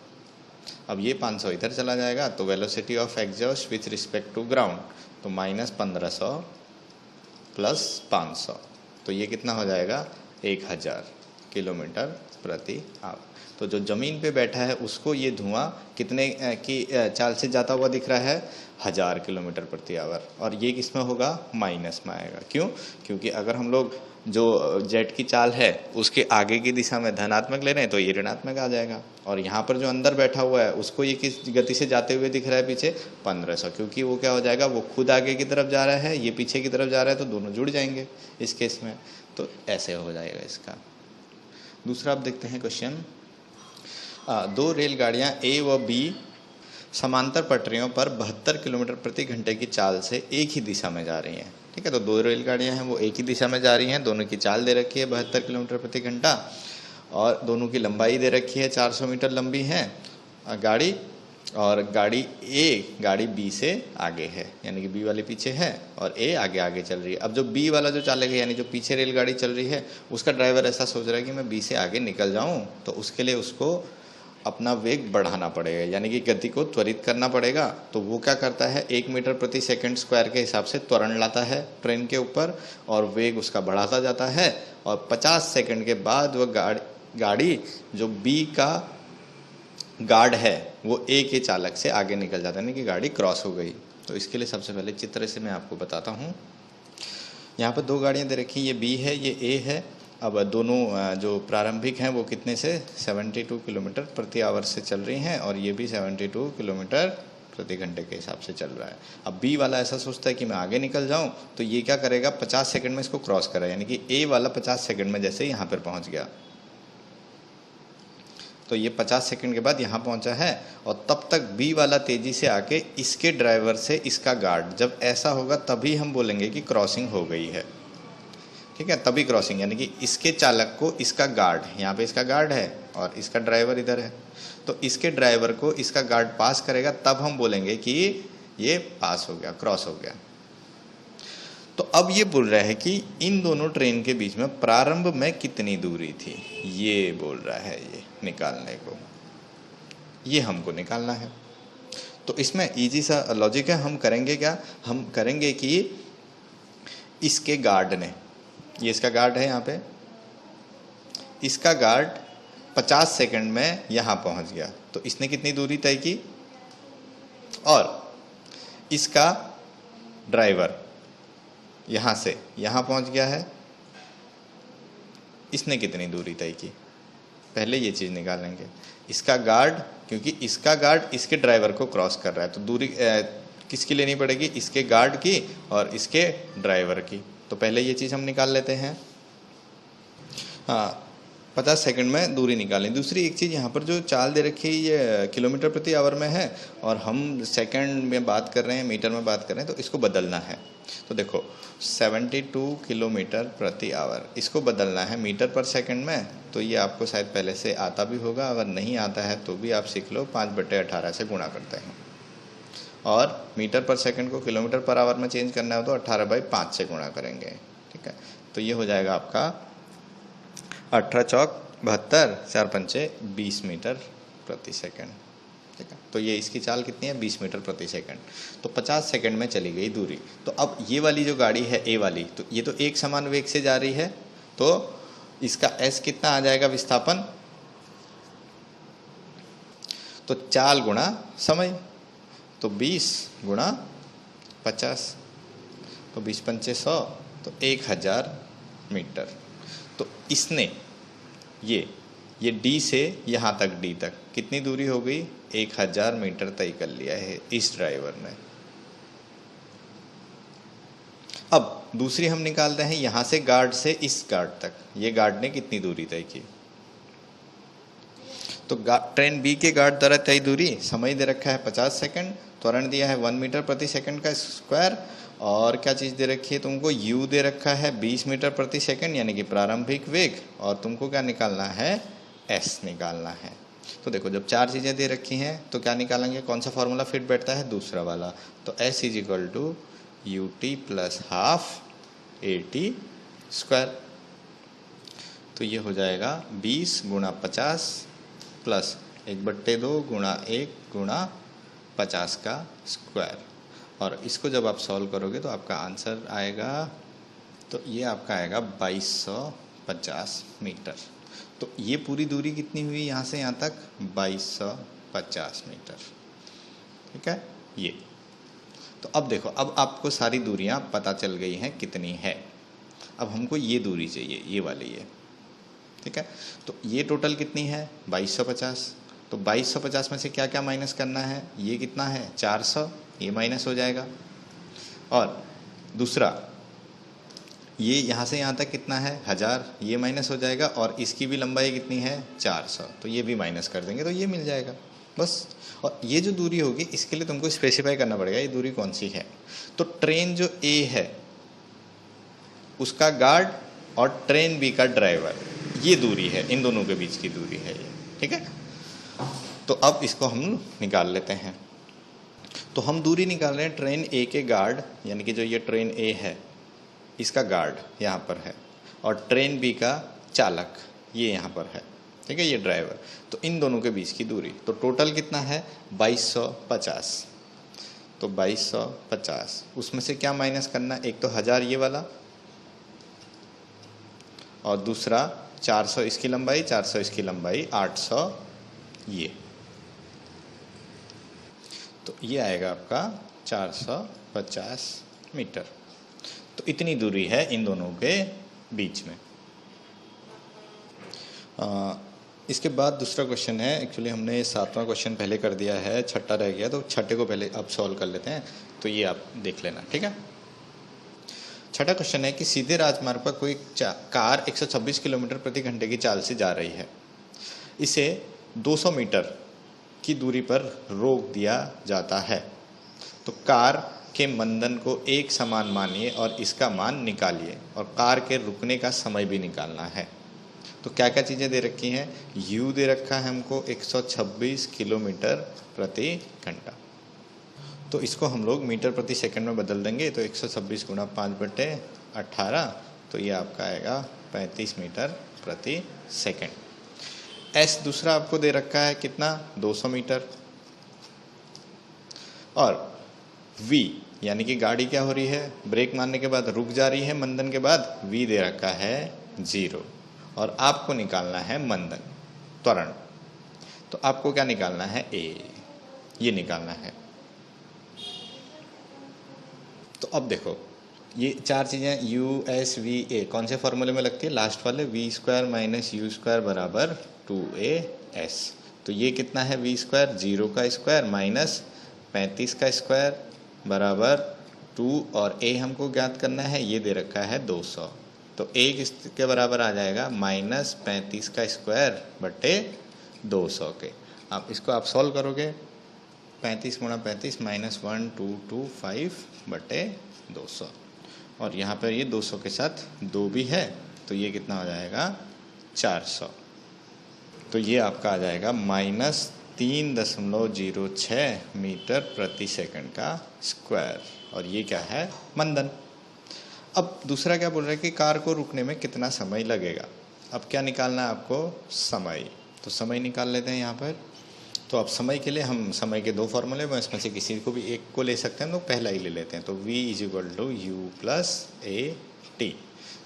अब ये 500 इधर चला जाएगा, तो velocity of exhaust with respect to ground, तो -1500 प्लस 500, तो ये कितना हो जाएगा 1000 किलोमीटर प्रति आवर। तो जो ज़मीन पे बैठा है उसको ये धुआं कितने की चाल से जाता हुआ दिख रहा है, 1000 किलोमीटर प्रति आवर। और ये किस में होगा, माइनस में आएगा। क्यों, क्योंकि अगर हम लोग जो जेट की चाल है उसके आगे की दिशा में धनात्मक ले रहे हैं, तो ये ऋणात्मक आ जाएगा। और यहाँ पर जो अंदर बैठा हुआ है उसको ये किस गति से जाते हुए दिख रहा है पीछे, 1500, क्योंकि वो क्या हो जाएगा, वो खुद आगे की तरफ जा रहा है, ये पीछे की तरफ जा रहा है, तो दोनों जुड़ जाएंगे इस केस में। तो ऐसे हो जाएगा इसका। दूसरा आप देखते हैं क्वेश्चन, दो रेलगाड़ियाँ ए व बी समांतर पटरियों पर 72 किलोमीटर प्रति घंटे की चाल से एक ही दिशा में जा रही हैं, ठीक है। तो दो रेलगाड़ियां हैं, वो एक ही दिशा में जा रही हैं, दोनों की चाल दे रखी है 72 किलोमीटर प्रति घंटा, और दोनों की लंबाई दे रखी है 400 मीटर लंबी है गाड़ी, और गाड़ी ए गाड़ी बी से आगे है, यानी कि बी वाली पीछे है और ए आगे आगे चल रही है। अब जो बी वाला जो चालक है, यानी जो पीछे रेलगाड़ी चल रही है, उसका ड्राइवर ऐसा सोच रहा है कि मैं बी से आगे निकल जाऊँ, तो उसके लिए उसको अपना वेग बढ़ाना पड़ेगा, यानी कि गति को त्वरित करना पड़ेगा। तो वो क्या करता है, 1 मीटर प्रति सेकंड स्क्वायर के हिसाब से त्वरण लाता है ट्रेन के ऊपर, और वेग उसका बढ़ाता जाता है, और 50 सेकंड के बाद वह गाड़ी जो बी का गार्ड है वो ए के चालक से आगे निकल जाता है, यानी कि गाड़ी क्रॉस हो गई। तो इसके लिए सबसे पहले चित्र से मैं आपको बताता हूँ। यहाँ पर दो गाड़ियाँ दे रखी, ये बी है, ये ए है। अब दोनों जो प्रारंभिक हैं वो कितने से 72 किलोमीटर प्रति आवर से चल रही हैं, और ये भी 72 किलोमीटर प्रति घंटे के हिसाब से चल रहा है। अब बी वाला ऐसा सोचता है कि मैं आगे निकल जाऊं, तो ये क्या करेगा, 50 सेकंड में इसको क्रॉस करा, यानी कि ए वाला 50 सेकंड में जैसे यहाँ पर पहुँच गया, तो ये 50 सेकंड के बाद यहाँ पहुँचा है, और तब तक बी वाला तेज़ी से आके इसके ड्राइवर से इसका गार्ड, जब ऐसा होगा तभी हम बोलेंगे कि क्रॉसिंग हो गई है, ठीक है, तभी क्रॉसिंग, यानी कि इसके चालक को इसका गार्ड, यहाँ पे इसका गार्ड है और इसका ड्राइवर इधर है, तो इसके ड्राइवर को इसका गार्ड पास करेगा, तब हम बोलेंगे कि ये पास हो गया, क्रॉस हो गया। तो अब ये बोल रहा है कि इन दोनों ट्रेन के बीच में प्रारंभ में कितनी दूरी थी, ये बोल रहा है ये निकालने को, ये हमको निकालना है। तो इसमें इजी सा लॉजिक है, हम करेंगे क्या, हम करेंगे कि इसके गार्ड ने, ये इसका गार्ड है यहाँ पे, इसका गार्ड 50 सेकंड में यहाँ पहुँच गया, तो इसने कितनी दूरी तय की, और इसका ड्राइवर यहाँ से यहाँ पहुँच गया है, इसने कितनी दूरी तय की, पहले ये चीज़ निकालेंगे। इसका गार्ड, क्योंकि इसका गार्ड इसके ड्राइवर को क्रॉस कर रहा है, तो दूरी किसकी लेनी पड़ेगी, इसके गार्ड की और इसके ड्राइवर की। तो पहले ये चीज़ हम निकाल लेते हैं। हाँ, 50 सेकंड में दूरी निकालें। दूसरी एक चीज़, यहाँ पर जो चाल दे रखी है ये किलोमीटर प्रति आवर में है और हम सेकंड में बात कर रहे हैं, मीटर में बात कर रहे हैं, तो इसको बदलना है। तो देखो 72 किलोमीटर प्रति आवर, इसको बदलना है मीटर पर सेकंड में। तो ये आपको शायद पहले से आता भी होगा, अगर नहीं आता है तो भी आप सीख लो, 5/18 से गुणा करते हैं। और मीटर पर सेकंड को किलोमीटर पर आवर में चेंज करना है तो 18/5 से गुणा करेंगे। ठीक है, तो ये हो जाएगा आपका 18 चौक 72, 4 पंचे 20 मीटर प्रति सेकंड। ठीक है, तो ये इसकी चाल कितनी है, 20 मीटर प्रति सेकंड। तो 50 सेकंड में चली गई दूरी। तो अब ये वाली जो गाड़ी है ए वाली, तो ये तो एक समान वेग से जा रही है, तो इसका एस कितना आ जाएगा विस्थापन, तो चाल गुणा समय, तो 20 गुणा 50, तो 20 पंचे 100, तो 1000 मीटर। तो इसने ये डी से यहाँ तक डी तक कितनी दूरी हो गई, 1000 मीटर तय कर लिया है इस ड्राइवर ने। अब दूसरी हम निकालते हैं, यहाँ से गार्ड से इस गार्ड तक, ये गार्ड ने कितनी दूरी तय की। तो ट्रेन बी के गार्ड द्वारा तय दूरी, समय दे रखा है 50 सेकंड, त्वरण दिया है 1 मीटर प्रति सेकंड का स्क्वायर, और क्या चीज़ दे रखी है तुमको, u दे रखा है 20 मीटर प्रति सेकंड यानी कि प्रारंभिक वेग, और तुमको क्या निकालना है, s निकालना है। तो देखो जब चार चीज़ें दे रखी हैं तो क्या निकालेंगे, कौन सा फॉर्मूला फिट बैठता है, दूसरा वाला। तो s = ut + ½ at² तो ये हो जाएगा 20 × 50 प्लस 1/2 × 1 × 50 का स्क्वायर। और इसको जब आप सॉल्व करोगे तो आपका आंसर आएगा, तो ये आपका आएगा 2250 मीटर। तो ये पूरी दूरी कितनी हुई यहाँ से यहाँ तक, 2250 मीटर। ठीक है, ये तो अब देखो, अब आपको सारी दूरियां पता चल गई हैं कितनी है। अब हमको ये दूरी चाहिए, ये वाली है। ठीक है, तो ये टोटल कितनी है, 2250। तो 2250 में से क्या क्या माइनस करना है, ये कितना है 400, ये माइनस हो जाएगा। और दूसरा ये यहाँ से यहाँ तक कितना है 1000, ये माइनस हो जाएगा। और इसकी भी लंबाई कितनी है 400, तो ये भी माइनस कर देंगे तो ये मिल जाएगा बस। और ये जो दूरी होगी इसके लिए तुमको स्पेसिफाई करना पड़ेगा ये दूरी कौन सी है। तो ट्रेन जो ए है उसका गार्ड और ट्रेन बी का ड्राइवर, ये दूरी है, इन दोनों के बीच की दूरी है ये। ठीक है, तो अब इसको हम निकाल लेते हैं। तो हम दूरी निकाल रहे हैं ट्रेन ए के गार्ड, यानी कि जो ये ट्रेन ए है इसका गार्ड यहाँ पर है, और ट्रेन बी का चालक ये यहाँ पर है। ठीक है, ये ड्राइवर। तो इन दोनों के बीच की दूरी, तो टोटल कितना है 2250। तो 2250, उसमें से क्या माइनस करना, एक तो 1000 ये वाला, और दूसरा 400 इसकी लंबाई, 400 इसकी लंबाई, 800 ये। तो ये आएगा आपका 450 मीटर। तो इतनी दूरी है इन दोनों के बीच में। इसके बाद दूसरा क्वेश्चन है, एक्चुअली हमने 7वां क्वेश्चन पहले कर दिया है, छठा रह गया, तो छठे को पहले अब सॉल्व कर लेते हैं। तो ये आप देख लेना। ठीक है, छठा क्वेश्चन है कि सीधे राजमार्ग पर कोई कार 126 किलोमीटर प्रति घंटे की चाल से जा रही है। इसे 200 मीटर की दूरी पर रोक दिया जाता है। तो कार के मंदन को एक समान मानिए और इसका मान निकालिए, और कार के रुकने का समय भी निकालना है। तो क्या क्या चीज़ें दे रखी हैं, u दे रखा है हमको 126 किलोमीटर प्रति घंटा। तो इसको हम लोग मीटर प्रति सेकंड में बदल देंगे, तो 126 गुणा 5/18, तो ये आपका आएगा 35 मीटर प्रति सेकंड। एस दूसरा आपको दे रखा है कितना, 200 मीटर। और वी यानी कि गाड़ी क्या हो रही है, ब्रेक मारने के बाद रुक जा रही है मंदन के बाद, वी दे रखा है 0। और आपको निकालना है मंदन, त्वरण। तो आपको क्या निकालना है, ए, ये निकालना है। तो अब देखो ये चार चीजें यू एस वी ए कौन से फॉर्मूले में लगती है, लास्ट वाले, v² - u² बराबर 2as। तो ये कितना है, v², 0 का स्क्वायर माइनस 35 का स्क्वायर बराबर 2, और a हमको ज्ञात करना है, ये दे रखा है 200। तो a किसके बराबर आ जाएगा, -35 का स्क्वायर बटे 200 के। आप इसको आप सॉल्व करोगे, 35 गुणा 35 -1225 बटे 200, और यहाँ पर ये 200 के साथ 2 भी है, तो ये कितना हो जाएगा, 400। तो ये आपका आ जाएगा -3.06 मीटर प्रति सेकंड का स्क्वायर, और ये क्या है, मंदन। अब दूसरा क्या बोल रहा है कि कार को रुकने में कितना समय लगेगा। अब क्या निकालना है आपको, समय। तो समय निकाल लेते हैं यहाँ पर। तो अब समय के लिए हम समय के दो फॉर्मूले में इसमें से किसी को भी एक को ले सकते हैं, तो पहला ही ले लेते हैं। तो v = u + a/t।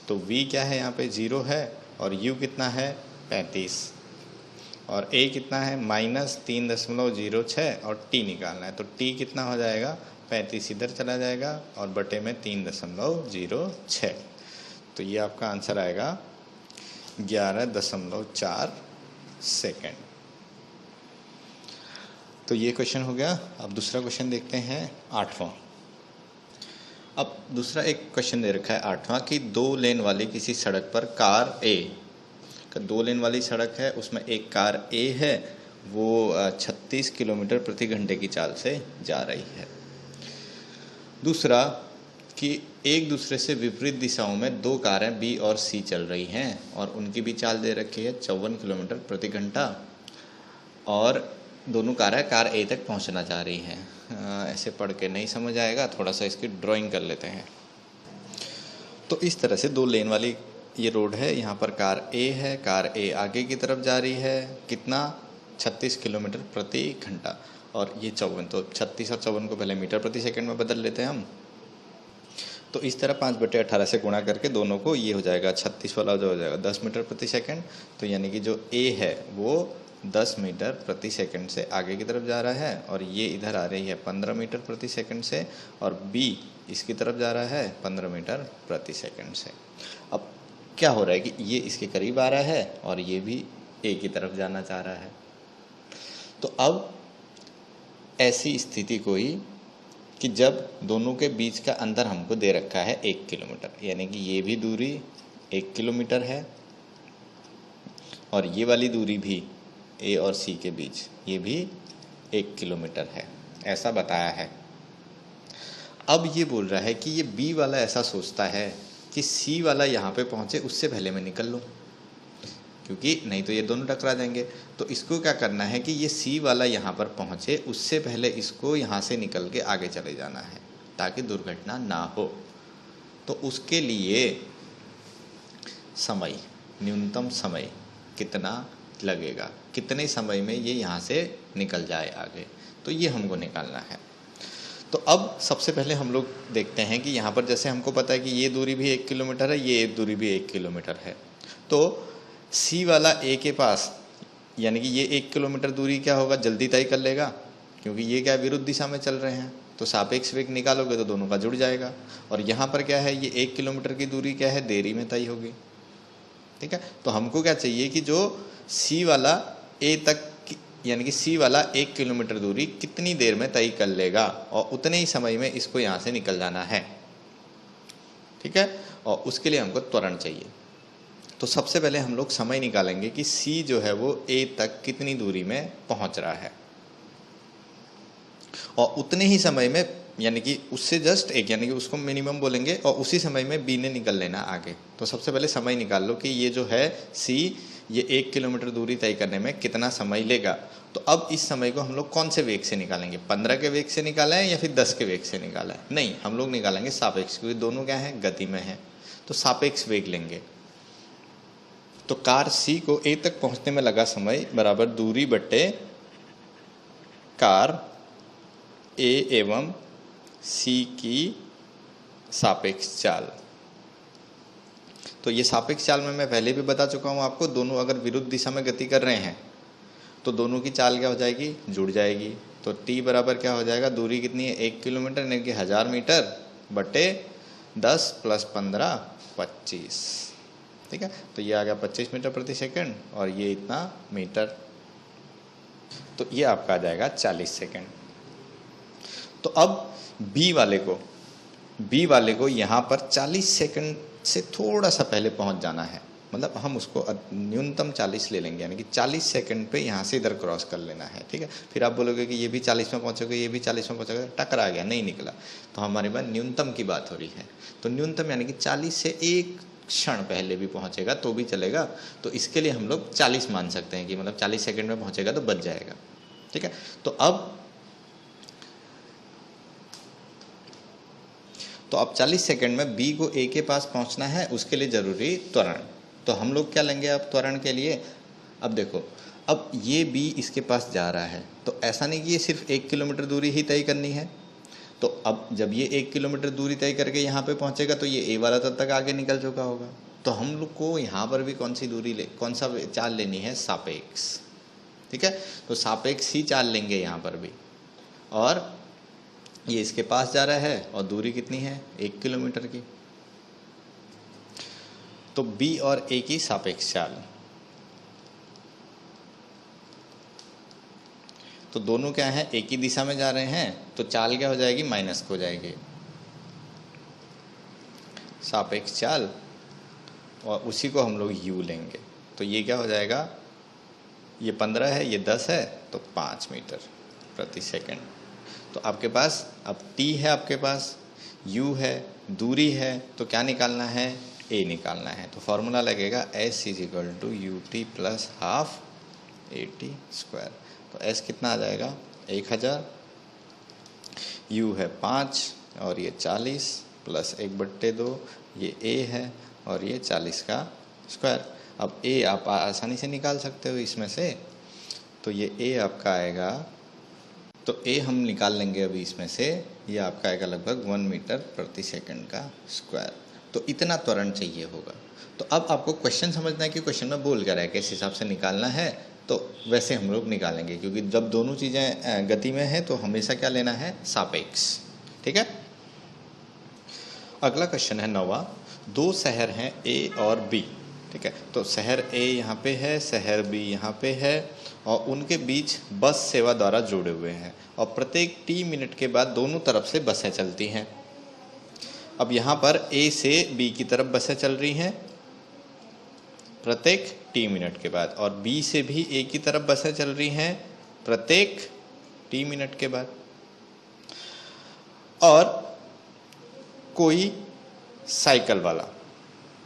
तो v क्या है यहाँ पे, 0 है, और u कितना है, 35, और a कितना है, -3.06, और t निकालना है। तो t कितना हो जाएगा, 35 इधर चला जाएगा, और बटे में 3.06। तो ये आपका आंसर आएगा 11.4 सेकेंड। तो ये क्वेश्चन हो गया। अब दूसरा क्वेश्चन देखते हैं, 8वां। अब दूसरा एक क्वेश्चन दे रखा है 8वां कि 2 लेन वाली किसी सड़क पर कार ए, 2 लेन वाली सड़क है, उसमें एक कार ए है, वो 36 किलोमीटर प्रति घंटे की चाल से जा रही है। दूसरा कि एक दूसरे से विपरीत दिशाओं में 2 कारें बी और सी चल रही हैं, और उनकी भी चाल दे रखी है 54 किलोमीटर प्रति घंटा, और दोनों कारें कार ए तक पहुंचना चाह रही हैं। ऐसे पढ़ के नहीं समझ आएगा, थोड़ा सा इसकी ड्राइंग कर लेते हैं। तो इस तरह से 2 लेन वाली ये रोड है, यहाँ पर कार ए है, कार ए आगे की तरफ जा रही है, कितना, 36 किलोमीटर प्रति घंटा, और ये 54। तो 36 और 54 को पहले मीटर प्रति सेकंड में बदल लेते हैं हम। तो इस तरह 5/18 से गुणा करके दोनों को, ये हो जाएगा 36 वाला जो हो जाएगा 10 मीटर प्रति सेकंड। तो यानी कि जो ए है वो 10 मीटर प्रति सेकंड से आगे की तरफ जा रहा है, और ये इधर आ रही है 15 मीटर प्रति सेकंड से, और बी इसकी तरफ जा रहा है 15 मीटर प्रति सेकंड से। अब क्या हो रहा है कि ये इसके करीब आ रहा है, और ये भी ए की तरफ जाना चाह रहा है। तो अब ऐसी स्थिति कोई कि जब दोनों के बीच का अंतर हमको दे रखा है 1 किलोमीटर, यानी कि ये भी दूरी 1 किलोमीटर है, और ये वाली दूरी भी ए और सी के बीच ये भी 1 किलोमीटर है, ऐसा बताया है। अब ये बोल रहा है कि ये बी वाला ऐसा सोचता है कि सी वाला यहाँ पे पहुँचे उससे पहले मैं निकल लूँ, क्योंकि नहीं तो ये दोनों टकरा जाएंगे। तो इसको क्या करना है कि ये सी वाला यहाँ पर पहुँचे उससे पहले इसको यहाँ से निकल के आगे चले जाना है, ताकि दुर्घटना ना हो। तो उसके लिए समय, न्यूनतम समय कितना लगेगा, कितने समय में ये यहाँ से निकल जाए आगे, तो ये हमको निकालना है। तो अब सबसे पहले हम लोग देखते हैं कि यहाँ पर जैसे हमको पता है कि ये दूरी भी 1 किलोमीटर है, ये दूरी भी 1 किलोमीटर है। तो सी वाला ए के पास, यानी कि ये 1 किलोमीटर दूरी क्या होगा, जल्दी तय कर लेगा, क्योंकि ये क्या विरुद्ध दिशा में चल रहे हैं। तो सापेक्ष वेग निकालोगे तो दोनों का जुड़ जाएगा। और यहाँ पर क्या है, ये 1 किलोमीटर की दूरी क्या है, देरी में तय होगी। ठीक है, तो हमको क्या चाहिए कि जो सी वाला ए तक, यानी कि सी वाला 1 किलोमीटर दूरी कितनी देर में तय कर लेगा, और उतने ही समय में इसको यहाँ से निकल जाना है। ठीक है, और उसके लिए हमको त्वरण चाहिए। तो सबसे पहले हम लोग समय निकालेंगे कि सी जो है वो ए तक कितनी दूरी में पहुँच रहा है, और उतने ही समय में, यानी कि उससे जस्ट एक, यानी कि उसको मिनिमम बोलेंगे, और उसी समय में बी ने निकल लेना आगे। तो सबसे पहले समय निकाल लो कि ये जो है सी ये 1 किलोमीटर दूरी तय करने में कितना समय लेगा। तो अब इस समय को हम लोग कौन से वेग से निकालेंगे, 15 के वेग से निकाला है या फिर 10 के वेग से निकाला है? नहीं, हम लोग निकालेंगे सापेक्ष, क्योंकि दोनों क्या है, गति में है। तो सापेक्ष वेग लेंगे। तो कार सी को ए तक पहुंचने में लगा समय बराबर दूरी बट्टे कार ए एवं सी की सापेक्ष चाल। तो ये सापेक्ष चाल में मैं पहले भी बता चुका हूँ आपको, दोनों अगर विरुद्ध दिशा में गति कर रहे हैं तो दोनों की चाल क्या हो जाएगी, जुड़ जाएगी। तो t बराबर क्या हो जाएगा, दूरी कितनी है 1 किलोमीटर यानी कि 1000 मीटर बटे 10 + 15 25। ठीक है, तो ये आ गया 25 मीटर प्रति सेकंड और ये इतना मीटर, तो ये आपका आ जाएगा 40 सेकंड। तो अब बी वाले को यहाँ पर 40 सेकंड से थोड़ा सा पहले पहुँच जाना है, मतलब हम उसको न्यूनतम 40 ले लेंगे, यानी कि 40 सेकंड पे यहाँ से इधर क्रॉस कर लेना है। ठीक है, फिर आप बोलोगे कि ये भी 40 में पहुँचोगे, ये भी 40 में पहुँचोगे, टकरा गया, नहीं निकला। तो हमारे पास न्यूनतम की बात हो रही है, तो न्यूनतम यानी कि 40 से एक क्षण पहले भी पहुँचेगा तो भी चलेगा। तो इसके लिए हम लोग 40 मान सकते हैं कि मतलब 40 सेकंड में पहुँचेगा तो बच जाएगा। ठीक है, तो अब 40 सेकंड में बी को ए के पास पहुंचना है, उसके लिए जरूरी त्वरण। तो हम लोग क्या लेंगे अब त्वरण के लिए, अब देखो, अब ये बी इसके पास जा रहा है, तो ऐसा नहीं कि ये सिर्फ 1 किलोमीटर दूरी ही तय करनी है। तो अब जब ये 1 किलोमीटर दूरी तय करके यहाँ पे पहुंचेगा तो ये ए वाला तब तक आगे निकल चुका होगा। तो हम लोग को यहाँ पर भी कौन सा चाल लेनी है, सापेक्ष। ठीक है, तो सापेक्ष ही चाल लेंगे यहाँ पर भी, और ये इसके पास जा रहा है और दूरी कितनी है 1 किलोमीटर की। तो बी और ए की सापेक्ष चाल, तो दोनों क्या है, एक ही दिशा में जा रहे हैं, तो चाल क्या हो जाएगी, माइनस हो जाएगी सापेक्ष चाल, और उसी को हम लोग u लेंगे। तो ये क्या हो जाएगा, ये 15 है, ये 10 है, तो 5 मीटर प्रति सेकंड। तो आपके पास अब t है, आपके पास u है, दूरी है, तो क्या निकालना है, a निकालना है। तो फॉर्मूला लगेगा s = ut + ½ at²। तो s कितना आ जाएगा, 1000, u है 5 और ये 40 + 1/2, ये a है और ये 40 का स्क्वायर। अब a आप आसानी से निकाल सकते हो इसमें से, तो ये a आपका आएगा, तो a हम निकाल लेंगे अभी इसमें से, ये आपका आएगा लगभग 1 मीटर प्रति सेकंड का स्क्वायर। तो इतना त्वरण चाहिए होगा। तो अब आपको क्वेश्चन समझना है कि क्वेश्चन में बोल क्या रहा है, किस हिसाब से निकालना है, तो वैसे हम लोग निकालेंगे, क्योंकि जब दोनों चीज़ें गति में है तो हमेशा क्या लेना है, सापेक्ष। ठीक है, अगला क्वेश्चन है 9वां। 2 शहर हैं A और B। ठीक है, तो शहर A यहाँ पे है, शहर B यहाँ पे है, और उनके बीच बस सेवा द्वारा जुड़े हुए हैं, और प्रत्येक t मिनट के बाद दोनों तरफ से बसें चलती हैं। अब यहाँ पर A से B की तरफ बसें चल रही हैं प्रत्येक t मिनट के बाद, और B से भी A की तरफ बसें चल रही हैं प्रत्येक t मिनट के बाद। और कोई साइकिल वाला,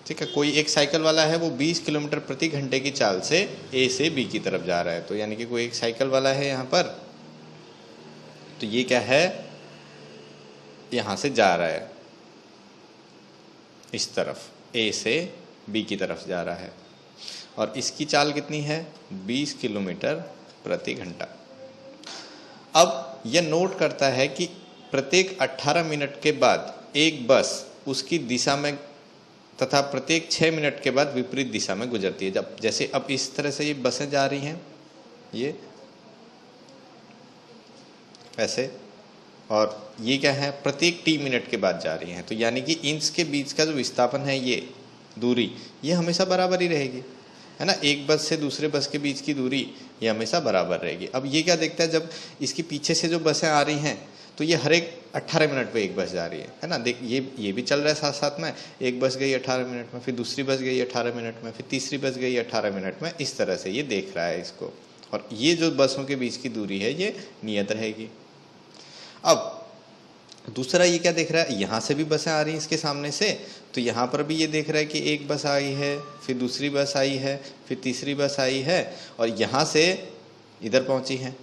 ठीक है, कोई एक साइकिल वाला है, वो 20 किलोमीटर प्रति घंटे की चाल से A से B की तरफ जा रहा है। तो यानी कि कोई एक साइकिल वाला है यहाँ पर, तो ये क्या है, यहाँ से जा रहा है इस तरफ, A से B की तरफ जा रहा है, और इसकी चाल कितनी है, 20 किलोमीटर प्रति घंटा। अब यह नोट करता है कि प्रत्येक 18 मिनट के बाद एक बस उसकी दिशा में तथा प्रत्येक 6 मिनट के बाद विपरीत दिशा में गुजरती है। जब जैसे अब इस तरह से ये बसें जा रही हैं, ये ऐसे, और ये क्या है, प्रत्येक t मिनट के बाद जा रही हैं। तो यानी कि इनके बीच का जो विस्थापन है, ये दूरी, ये हमेशा बराबर ही रहेगी, है ना। एक बस से दूसरे बस के बीच की दूरी ये हमेशा बराबर रहेगी। अब ये क्या देखता है, जब इसके पीछे से जो बसें आ रही हैं, तो ये हर एक 18 मिनट पे एक बस जा रही है ना। देख, ये भी चल रहा है साथ साथ में, एक बस गई 18 मिनट में, फिर दूसरी बस गई 18 मिनट में, फिर तीसरी बस गई 18 मिनट में, इस तरह से ये देख रहा है इसको। और ये जो बसों के बीच की दूरी है, ये नियत रहेगी। अब दूसरा ये क्या देख रहा है, यहाँ से भी बसें आ रही हैं इसके सामने से, तो यहाँ पर भी ये देख रहा है कि एक बस आई है, फिर दूसरी बस आई है, फिर तीसरी बस आई है और यहाँ से इधर पहुँची है।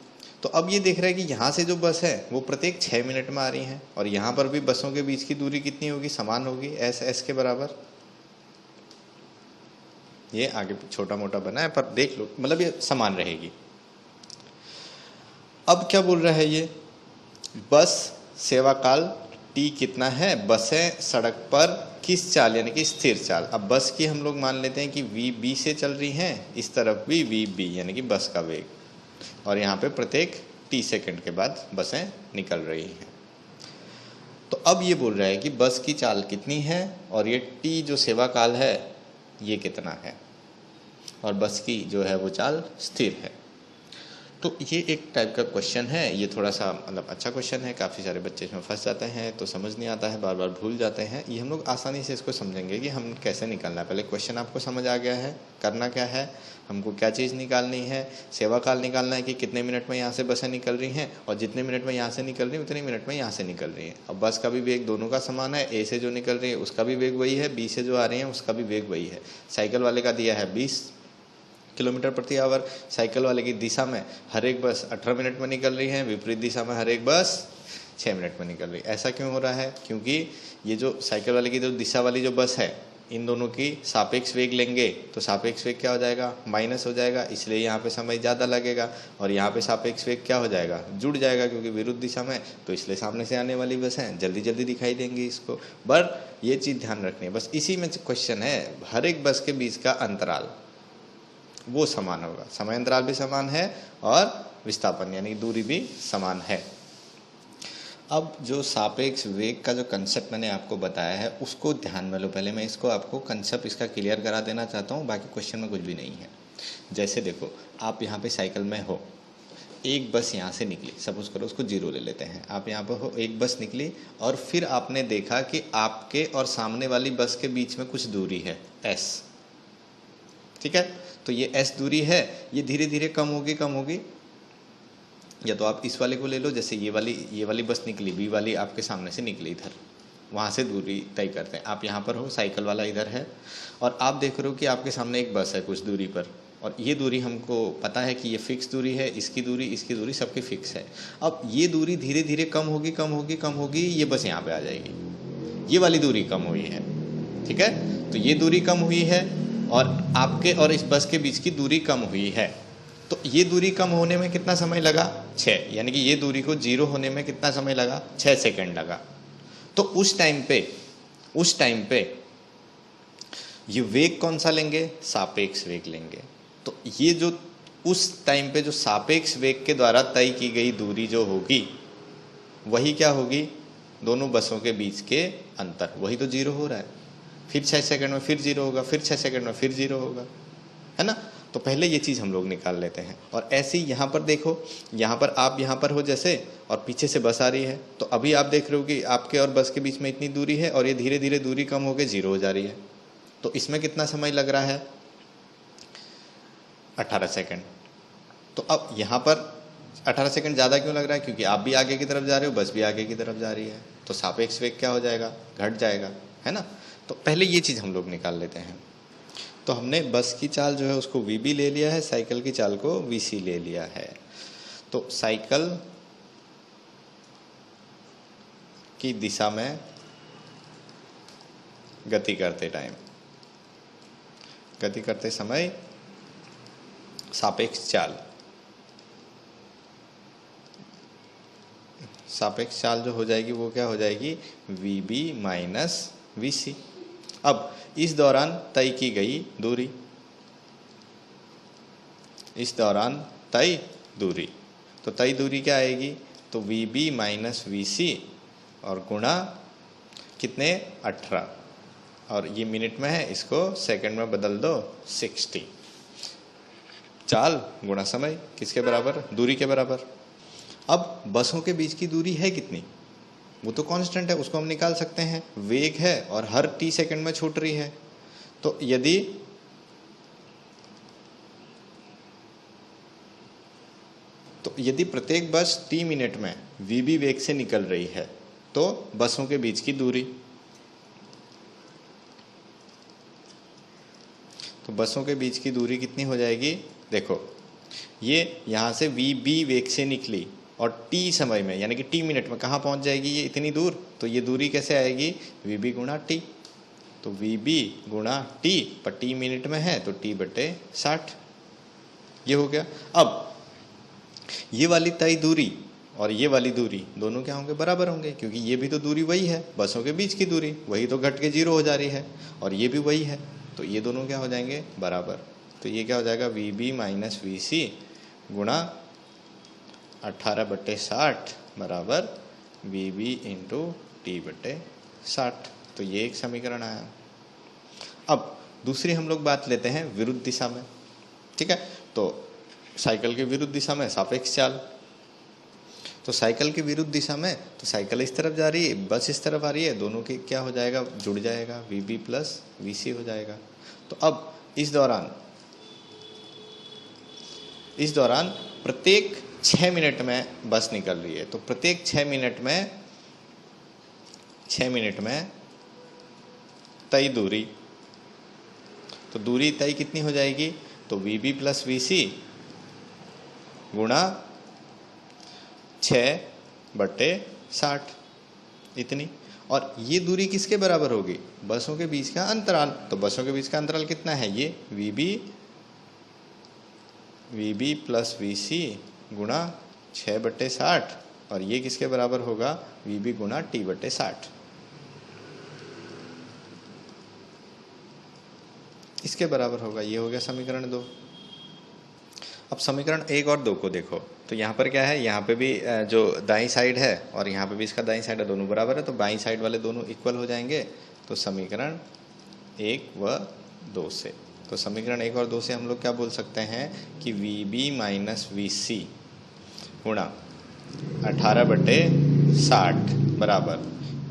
तो अब ये देख रहा है कि यहाँ से जो बस है वो प्रत्येक 6 मिनट में आ रही है और यहाँ पर भी बसों के बीच की दूरी कितनी होगी, समान होगी, एस के बराबर। ये आगे छोटा मोटा बना है पर देख लो, मतलब ये समान रहेगी। अब क्या बोल रहा है ये, बस सेवा काल टी कितना है, बसें सड़क पर किस चाल यानी कि स्थिर चाल। अब बस की हम लोग मान लेते हैं कि वी बी से चल रही हैं, इस तरफ भी वी बी यानी कि बस का वेग, और यहाँ पे प्रत्येक टी सेकंड के बाद बसें निकल रही हैं। तो अब ये बोल रहा है कि बस की चाल कितनी है और ये टी जो सेवा काल है ये कितना है, और बस की जो है वो चाल स्थिर है। तो ये एक टाइप का क्वेश्चन है, ये थोड़ा सा मतलब अच्छा क्वेश्चन है, काफ़ी सारे बच्चे इसमें फंस जाते हैं तो समझ नहीं आता है, बार बार भूल जाते हैं। ये हम लोग आसानी से इसको समझेंगे कि हम कैसे निकालना है। पहले क्वेश्चन आपको समझ आ गया है, करना क्या है, हमको क्या चीज़ निकालनी है, सेवा काल निकालना है कि कितने मिनट में यहाँ से बसें निकल रही हैं और जितने मिनट में यहाँ से निकल रही हैं उतने मिनट में यहाँ से निकल रही हैं। अब बस का भी वेग दोनों का समान है, ए से जो निकल रही है उसका भी वेग वही है, बी से जो आ रही है उसका भी वेग वही है। साइकिल वाले का दिया है 20 किलोमीटर प्रति आवर, साइकिल वाले की दिशा में हर एक बस 18 मिनट में निकल रही है, विपरीत दिशा में हर एक बस 6 मिनट में निकल रही है। ऐसा क्यों हो रहा है, क्योंकि ये जो साइकिल वाले की जो दिशा वाली जो बस है, इन दोनों की सापेक्ष वेग लेंगे तो सापेक्ष वेग क्या हो जाएगा, माइनस हो जाएगा, इसलिए यहाँ पे समय ज़्यादा लगेगा। और यहाँ पे सापेक्ष वेग क्या हो जाएगा, जुड़ जाएगा, क्योंकि विरुद्ध दिशा में, तो इसलिए सामने से आने वाली बस हैं जल्दी जल्दी दिखाई देंगी इसको। पर ये चीज़ ध्यान रखनी है, बस इसी में क्वेश्चन है, हर एक बस के बीच का अंतराल वो समान होगा, समय अंतराल भी समान है और विस्थापन यानी दूरी भी समान है। अब जो सापेक्ष वेग का जो कंसेप्ट मैंने आपको बताया है उसको ध्यान में लो। पहले मैं इसको आपको कंसेप्ट इसका क्लियर करा देना चाहता हूँ, बाकी क्वेश्चन में कुछ भी नहीं है। जैसे देखो, आप यहाँ पे साइकिल में हो, एक बस यहाँ से निकली, सपोज करो उसको 0 ले लेते हैं, आप यहाँ पर हो, एक बस निकली और फिर आपने देखा कि आपके और सामने वाली बस के बीच में कुछ दूरी है s, ठीक है। तो ये s दूरी है, ये धीरे धीरे कम होगी। या तो आप इस वाले को ले लो, जैसे ये वाली बस निकली, बी वाली आपके सामने से निकली इधर, वहाँ से दूरी तय करते हैं। आप यहाँ पर हो, साइकिल वाला इधर है और आप देख रहे हो कि आपके सामने एक बस है कुछ दूरी पर, और ये दूरी हमको पता है कि ये फिक्स दूरी है, इसकी दूरी सबकी फिक्स है। अब ये दूरी धीरे धीरे कम होगी, ये बस यहाँ पे आ जाएगी, ये वाली दूरी कम हुई है, ठीक है। तो ये दूरी कम हुई है और आपके और इस बस के बीच की दूरी कम हुई है। तो ये दूरी कम होने में कितना समय लगा, 6, यानी कि ये दूरी को 0 होने में कितना समय लगा, 6 सेकंड लगा। तो उस टाइम पे ये वेग कौन सा लेंगे, सापेक्ष वेग लेंगे। तो ये जो उस टाइम पे जो सापेक्ष वेग के द्वारा तय की गई दूरी जो होगी वही क्या होगी, दोनों बसों के बीच के अंतर, वही तो 0 हो रहा है। फिर 6 सेकंड में फिर 0 होगा, फिर 6 सेकंड में फिर 0 होगा, है ना। तो पहले ये चीज़ हम लोग निकाल लेते हैं। और ऐसे ही यहाँ पर देखो, यहाँ पर आप यहाँ पर हो जैसे, और पीछे से बस आ रही है, तो अभी आप देख रहे हो कि आपके और बस के बीच में इतनी दूरी है और ये धीरे धीरे दूरी कम होकर 0 हो जा रही है। तो इसमें कितना समय लग रहा है, 18 सेकंड। तो अब यहाँ पर 18 सेकंड ज़्यादा क्यों लग रहा है, क्योंकि आप भी आगे की तरफ जा रहे हो, बस भी आगे की तरफ जा रही है, तो सापेक्ष वेग क्या हो जाएगा, घट जाएगा, है ना। तो पहले ये चीज़ हम लोग निकाल लेते हैं। तो हमने बस की चाल जो है उसको VB ले लिया है, साइकिल की चाल को VC ले लिया है। तो साइकिल की दिशा में गति करते समय सापेक्ष चाल जो हो जाएगी वो क्या हो जाएगी, VB माइनस VC। अब इस दौरान तय की गई दूरी, तो तय दूरी क्या आएगी, तो VB माइनस VC और गुणा कितने, 18, और ये मिनट में है, इसको सेकंड में बदल दो, 60। चाल गुणा समय किसके बराबर, दूरी के बराबर। अब बसों के बीच की दूरी है कितनी, वो तो कांस्टेंट है, उसको हम निकाल सकते हैं। वेग है और हर t सेकंड में छूट रही है, तो यदि प्रत्येक बस t मिनट में VB वेग से निकल रही है, तो बसों के बीच की दूरी तो बसों के बीच की दूरी कितनी हो जाएगी, देखो ये यहाँ से VB वेग से निकली और t समय में यानी कि t मिनट में कहाँ पहुँच जाएगी ये इतनी दूर, तो ये दूरी कैसे आएगी, VB गुणा t। तो VB गुणा t, पर t मिनट में है तो t/60 ये हो गया। अब ये वाली तय दूरी और ये वाली दूरी दोनों क्या होंगे, बराबर होंगे, क्योंकि ये भी तो दूरी वही है, बसों के बीच की दूरी वही तो घट के 0 हो जा रही है और ये भी वही है, तो ये दोनों क्या हो जाएंगे, बराबर। तो ये क्या हो जाएगा, VB माइनस VC गुणा 18/60 बराबर VB इंटू t/60। तो ये एक समीकरण आया। अब दूसरी हम लोग बात लेते हैं विरुद्ध दिशा में, ठीक है। तो साइकिल के विरुद्ध दिशा में सापेक्ष चाल, तो साइकिल की विरुद्ध दिशा में तो साइकिल इस तरफ जा रही है, बस इस तरफ आ रही है, दोनों की क्या हो जाएगा, जुड़ जाएगा, VB प्लस VC हो जाएगा। तो अब इस दौरान प्रत्येक 6 मिनट में बस निकल रही है, तो प्रत्येक 6 मिनट में तय दूरी, तो दूरी तय कितनी हो जाएगी, तो VB प्लस VC गुणा 6/60 इतनी। और ये दूरी किसके बराबर होगी, बसों के बीच का अंतराल। तो बसों के बीच का अंतराल कितना है, ये VB प्लस VC गुणा 6/60 और ये किसके बराबर होगा, VB गुणा t/60, इसके बराबर होगा। ये हो गया समीकरण 2। अब समीकरण 1 और 2 को देखो, तो यहाँ पर क्या है, यहाँ पे भी जो दाईं साइड है और यहाँ पे भी इसका दाईं साइड है, दोनों बराबर है, तो बाईं साइड वाले दोनों इक्वल हो जाएंगे। तो समीकरण 1 व 2 से, तो समीकरण 1 और 2 से हम लोग क्या बोल सकते हैं कि VB माइनस VC गुणा 18/60 बराबर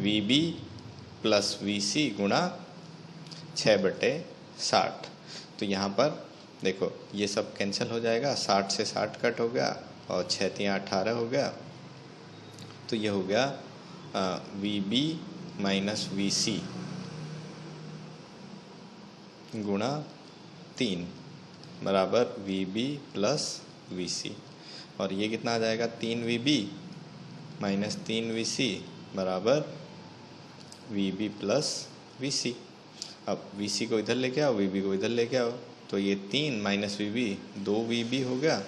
VB प्लस VC गुणा 6/60। तो यहाँ पर देखो ये सब कैंसिल हो जाएगा, 60 से 60 कट हो गया और 6 × 18 हो गया। तो ये हो गया VB माइनस VC गुणा 3 बराबर VB प्लस VC, और ये कितना आ जाएगा, 3VB माइनस 3VC बराबर VB प्लस VC। अब VC को इधर लेके आओ, VB को इधर लेके आओ, तो ये 3 माइनस VB 2VB हो गया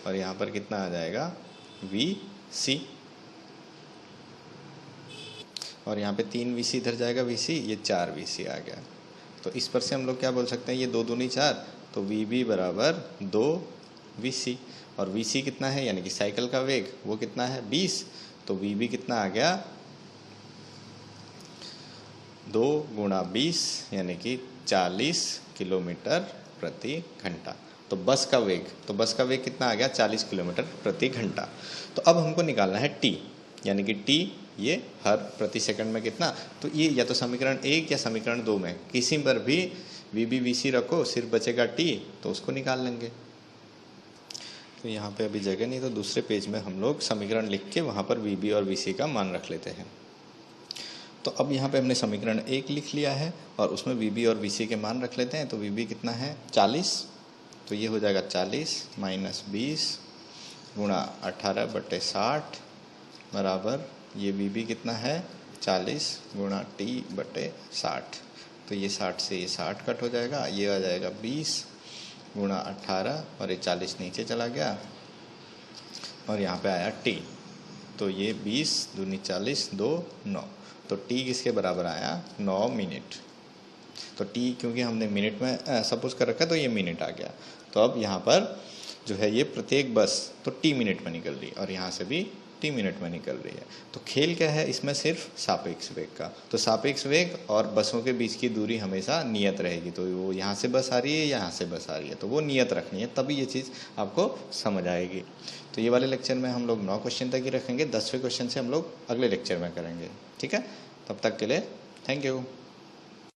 और यहाँ पर कितना आ जाएगा, VC, और यहाँ पे 3VC इधर जाएगा VC, ये 4VC आ गया। तो इस पर से हम लोग क्या बोल सकते हैं, ये 2 दूनी 4, तो VB बराबर 2VC, और VC कितना है, यानी कि साइकिल का वेग वो कितना है, 20, तो VB कितना आ गया, 2 × 20 यानी कि 40 किलोमीटर प्रति घंटा। तो बस का वेग कितना आ गया, 40 किलोमीटर प्रति घंटा। तो अब हमको निकालना है t, यानी कि t ये हर प्रति सेकंड में कितना, तो ये या तो समीकरण 1 या समीकरण 2 में किसी पर भी VB VC रखो, सिर्फ बचेगा t, तो उसको निकाल लेंगे। तो यहाँ पे अभी जगह नहीं, तो दूसरे पेज में हम लोग समीकरण लिख के वहाँ पर VB और VC का मान रख लेते हैं। तो अब यहाँ पे हमने समीकरण 1 लिख लिया है और उसमें VB और VC के मान रख लेते हैं। तो VB कितना है, 40, तो ये हो जाएगा 40 माइनस 20 गुणा 18/60 बराबर ये VB कितना है, 40 गुणा t/60। तो ये 60 से ये 60 कट हो जाएगा, ये आ जाएगा 20 गुणा 18 और ये 40 नीचे चला गया और यहाँ पे आया t। तो ये 20 दूनी 40 2 9, तो t किसके बराबर आया, 9 मिनट। तो t क्योंकि हमने मिनट में सपोज कर रखा है तो ये मिनट आ गया। तो अब यहाँ पर जो है ये प्रत्येक बस तो t मिनट में निकल रही है और यहाँ से भी t मिनट में निकल रही है। तो खेल क्या है इसमें, सिर्फ सापेक्ष वेग का। तो सापेक्ष वेग और बसों के बीच की दूरी हमेशा नियत रहेगी। तो वो यहाँ से बस आ रही है, यहाँ से बस आ रही है, तो वो नियत रखनी है, तभी ये चीज़ आपको समझ आएगी। तो ये वाले लेक्चर में हम लोग 9 क्वेश्चन तक ही रखेंगे, 10वें क्वेश्चन से हम लोग अगले लेक्चर में करेंगे। ठीक है, तब तक के लिए थैंक यू।